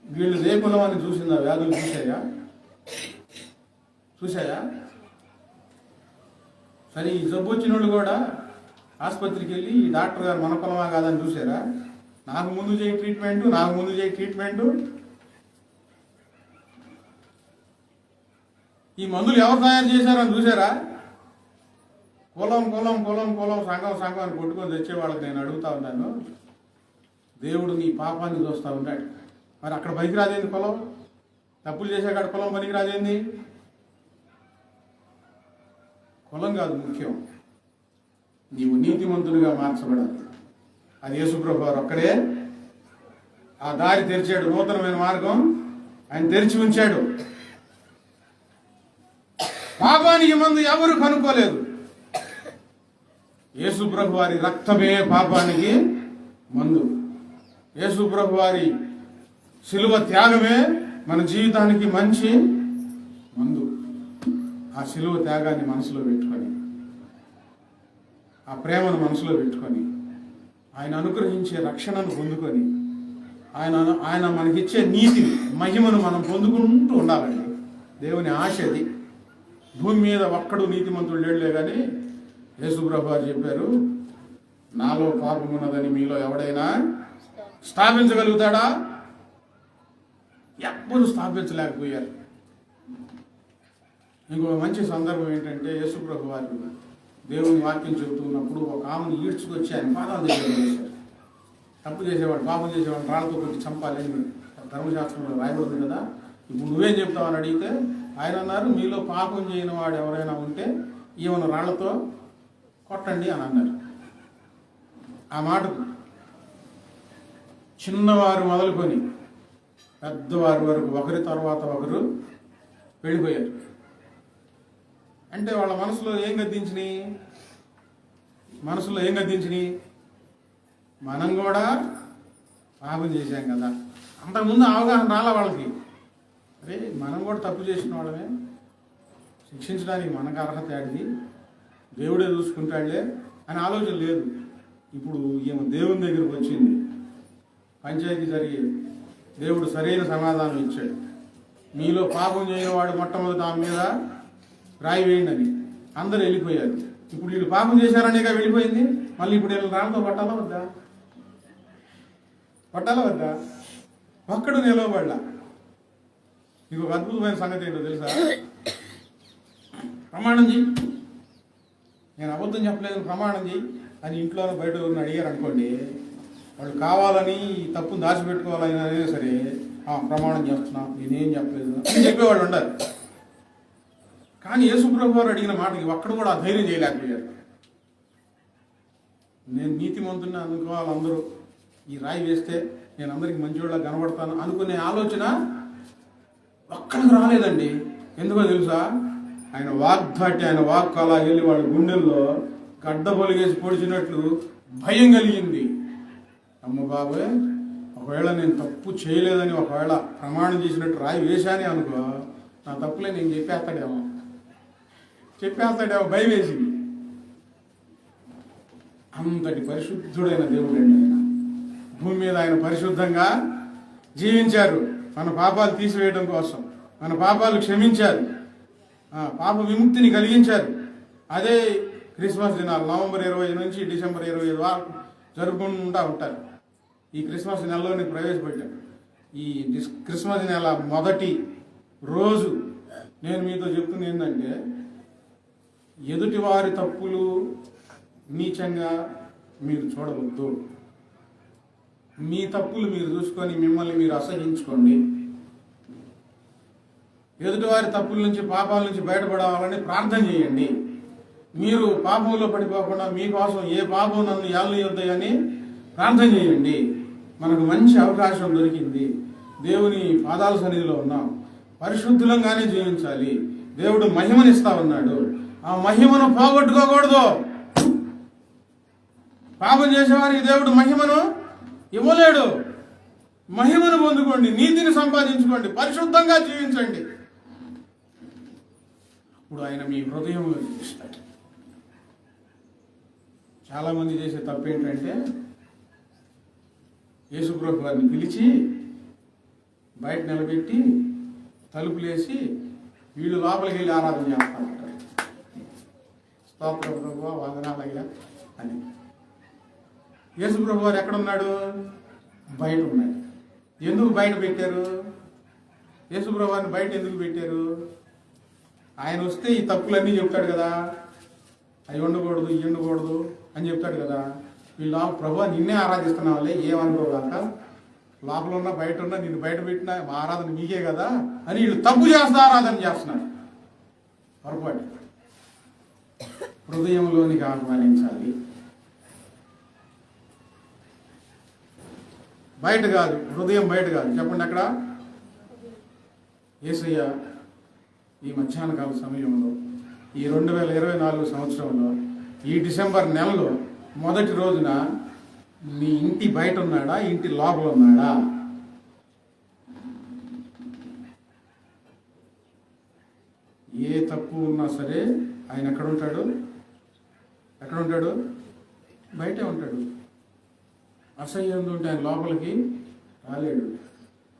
వీళ్ళు రేపులం అని చూసింది. ఆ వ్యాధులు చూసాయా? సరే, ఈ జబ్బు వచ్చిన వాళ్ళు కూడా ఆసుపత్రికి వెళ్ళి ఈ డాక్టర్ గారు మన కులమా కాదని చూసారా? నాకు ముందు చేయి ట్రీట్మెంటు. ఈ మందులు ఎవరు తయారు చేశారని చూసారా? కులం సంఘం అని కొట్టుకొని తెచ్చేవాళ్ళకి నేను అడుగుతా ఉన్నాను. దేవుడు నీ పాపాన్ని చూస్తూ ఉన్నాడు. మరి అక్కడ పనికిరాదేంది కులం? తప్పులు చేసాక కులం పనికిరాదేంది? కులం కాదు ముఖ్యం, నీవు నీతిమంతునిగా మార్చబడాలి. అది యేసుప్రభు వారు ఒక్కడే ఆ దారి తెరిచాడు. నూతనమైన మార్గం ఆయన తెరిచి ఉంచాడు. పాపానికి మందు ఎవరు కనుక్కోలేదు. యేసుప్రభు వారి రక్తమే పాపానికి మందు. యేసుప్రభు వారి శిలువ త్యాగమే మన జీవితానికి మంచి మందు. ఆ శిలువ త్యాగాన్ని మనసులో పెట్టుకొని, ఆ ప్రేమను మనసులో పెట్టుకొని, ఆయన అనుగ్రహించే రక్షణను పొందుకొని, ఆయన మనకిచ్చే నీతిని, మహిమను మనం పొందుకుంటూ ఉండాలండి. దేవుని ఆశ అది. భూమి మీద ఒక్కడు నీతిమంతుడు లేడులే కానీ యేసుప్రభు వారు చెప్పారు, నాలో పాపం ఉన్నదని మీలో ఎవడైనా స్థాపించగలుగుతాడా? ఎవ్వరూ స్థాపించలేకపోయారు. ఇంకో మంచి సందర్భం ఏంటంటే, యేసుప్రభు వారు దేవుని వాక్యం చెబుతున్నప్పుడు ఒక ఆమెను ఈడ్చుకొచ్చి ఆయన పాదాల దగ్గర చేశారు. తప్పు చేసేవాడు, పాపం చేసేవాడు రాళ్ళతో కొట్టి చంపాలి అని ధర్మశాస్త్రంలో రాయబడింది కదా. ఇప్పుడు నువ్వేం చెప్తావని అడిగితే ఆయన అన్నారు, మీలో పాపం చేయని వాడు ఎవరైనా ఉంటే ఈమెను రాళ్లతో కొట్టండి అని అన్నారు. ఆ మాటకు చిన్నవారు మొదలుకొని పెద్దవారి వరకు ఒకరి తర్వాత ఒకరు వెళ్ళిపోయారు. అంటే వాళ్ళ మనసులో ఏం గద్దించినాయి? మనం కూడా పాపం చేశాం కదా. అంతకుముందు అవగాహన రాలే వాళ్ళకి. అరే మనం కూడా తప్పు చేసిన వాళ్ళమే, శిక్షించడానికి మనకు అర్హత ఆడిది, దేవుడే చూసుకుంటాడులే అని ఆలోచన లేదు. ఇప్పుడు ఈమె దేవుని దగ్గరకు వచ్చింది, పంచాయతీ జరిగి దేవుడు సరైన సమాధానం ఇచ్చాడు. మీలో పాపం చేయని వాడు మొట్టమొదటి ఆమె మీద రాయి వేయండి అని. అందరూ వెళ్ళిపోయారు. ఇప్పుడు వీళ్ళు పాపం చేశారనేగా వెళ్ళిపోయింది. మళ్ళీ ఇప్పుడు వీళ్ళు రాళ్ళతో పట్టాలా వద్దా? ఒక్కడు నిలవబడ్డా. నీకు ఒక అద్భుతమైన సంగతి ఏంటో తెలుసా? ప్రమాణం చెయ్యి, నేను అబద్ధం చెప్పలేదు ప్రమాణం చెయ్యి అని ఇంట్లో బయట అడిగారు అనుకోండి, వాళ్ళు కావాలని ఈ తప్పును దాచిపెట్టుకోవాలని అయినా సరే ప్రమాణం చేస్తున్నా, నేనేం చెప్పలేదు అని చెప్పేవాళ్ళు ఉండాలి. కానీ యేసుప్రభు వారు అడిగిన మాటకి ఒక్కడు కూడా ధైర్యం చేయలేకపోయారు. నేను నీతిమంతుని అనుకోవాలి, అందరూ ఈ రాయి వేస్తే నేను అందరికి మంచివాళ్ళ కనబడతాను అనుకునే ఆలోచన ఒక్కడికి రాలేదండి. ఎందుకో తెలుసా? ఆయన వాగ్దాటి, ఆయన వాక్కు అలా వెళ్ళి వాళ్ళ గుండెల్లో గడ్డ పొలిగేసి పొడిచినట్లు భయం కలిగింది. అమ్మ బాబోయ్, ఒకవేళ నేను తప్పు చేయలేదని ఒకవేళ ప్రమాణం చేసినట్టు రాయి వేశానే అనుకో, నా తప్పులే నేను చెప్పేస్తాడేమో భయం వేసింది. అంతటి పరిశుద్ధుడైన దేవుడు అండి ఆయన. భూమి మీద ఆయన పరిశుద్ధంగా జీవించారు. మన పాపాలు తీసివేయడం కోసం, మన పాపాలు క్షమించారు, పాప విముక్తిని కలిగించారు. అదే క్రిస్మస్ దినాలు నవంబర్ 20 నుంచి డిసెంబర్ 25 వరకు జరుపుకుంటూ ఉంటారు. ఈ క్రిస్మస్ నెలలోని ప్రవేశపెట్టారు. ఈ క్రిస్మస్ నెల మొదటి రోజు నేను మీతో చెప్తుంది ఏంటంటే, ఎదుటి వారి తప్పులు నీచంగా మీరు చూడవద్దు. మీ తప్పులు మీరు చూసుకొని మిమ్మల్ని మీరు అసహించుకోండి. ఎదుటివారి తప్పుల నుంచి, పాపాల నుంచి బయటపడాలని ప్రార్థన చేయండి. మీరు పాపంలో పడిపోకుండా మీకోసం ఏ పాపం నన్ను ఏలనీయొద్దని ప్రార్థన చేయండి. మనకు మంచి అవకాశం దొరికింది. దేవుని పాదాల సన్నిధిలో ఉన్నాం. పరిశుద్ధులంగానే జీవించాలి. దేవుడు మహిమనిస్తా ఉన్నాడు. ఆ మహిమను పోగొట్టుకోకూడదు. పాపం చేసేవారికి దేవుడు మహిమను ఇవ్వలేడు. మహిమను పొందుకోండి, నీతిని సంపాదించుకోండి, పరిశుద్ధంగా జీవించండి. ఇప్పుడు ఆయన మీ హృదయంలో జీవిస్తాడు. చాలామంది చేసే తప్పు ఏంటంటే, యేసుప్రభు వారిని పిలిచి బయట నిలబెట్టి తలుపులేసి వీళ్ళు లోపలికి వెళ్ళి ఆరాధన చేస్తా ఉంటారు. స్తోత్రం ప్రభువా, వందనాలయ్యా అని. యేసుప్రభు వారు ఎక్కడున్నాడు? బయట ఉన్నాడు. ఎందుకు బయట పెట్టారు? యేసుప్రభు వారిని బయట ఎందుకు పెట్టారు? ఆయన వస్తే ఈ తప్పులన్నీ చెప్తాడు కదా, అవి ఉండకూడదు ఇవి ఉండకూడదు అని చెప్తాడు కదా. వీళ్ళు ప్రభు నిన్నే ఆరాధిస్తున్న వాళ్ళే ఏమనుకోగాక, లోపల ఉన్నా బయట ఉన్నా నిన్ను బయట పెట్టినా మా ఆరాధన మీకే కదా అని వీళ్ళు తప్పు చేస్తా ఆరాధన చేస్తున్నారు. పొరపాటు. హృదయంలోనికి ఆహ్వానించాలి, బయట కాదు. హృదయం బయట కాదు. చెప్పండి అక్కడ. యేసయ్య ఈ మధ్యాహ్న కాల సమయంలో ఈ 2024 సంవత్సరంలో ఈ డిసెంబర్ నెలలో మొదటి రోజున మీ ఇంటి బయట ఉన్నాడా, ఇంటి లోపల ఉన్నాడా? ఏ తప్పు ఉన్నా సరే ఆయన ఎక్కడ ఉంటాడు? ఎక్కడ ఉంటాడు? బయటే ఉంటాడు. అసహ్యం ఉంటే ఆయన లోపలికి రాలేడు.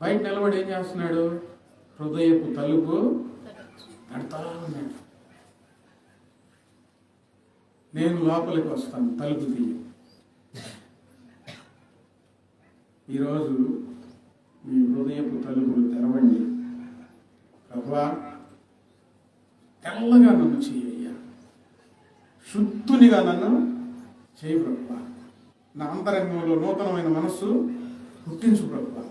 బయట నిలబడి ఏం చేస్తున్నాడు? హృదయపు తలుపు కడతా ఉన్నాడు. నేను లోపలికి వస్తాను, తలుపు తీయ. ఈరోజు మీ హృదయపు తలుపులు తెరవండి. ప్రభువా, తెల్లగా నన్ను చేయయ్యా, శుద్ధునిగా నన్ను చేయి ప్రభువా, నా అంతరంగంలో నూతనమైన మనస్సు పుట్టించు ప్రభువా.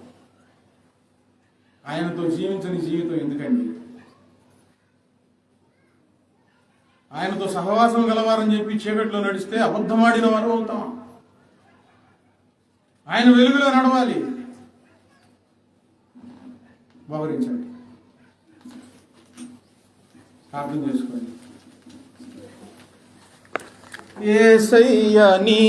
ఆయనతో జీవించని జీవితం ఎందుకండి? ఆయనతో సహవాసం గలవారని చెప్పి చీకట్లో నడిస్తే అబద్ధమాడిన వారు అవుతాం. ఆయన వెలుగులో నడవాలి. భావరించండి, ప్రార్థన చేసుకోండి. యేసయ్య నీ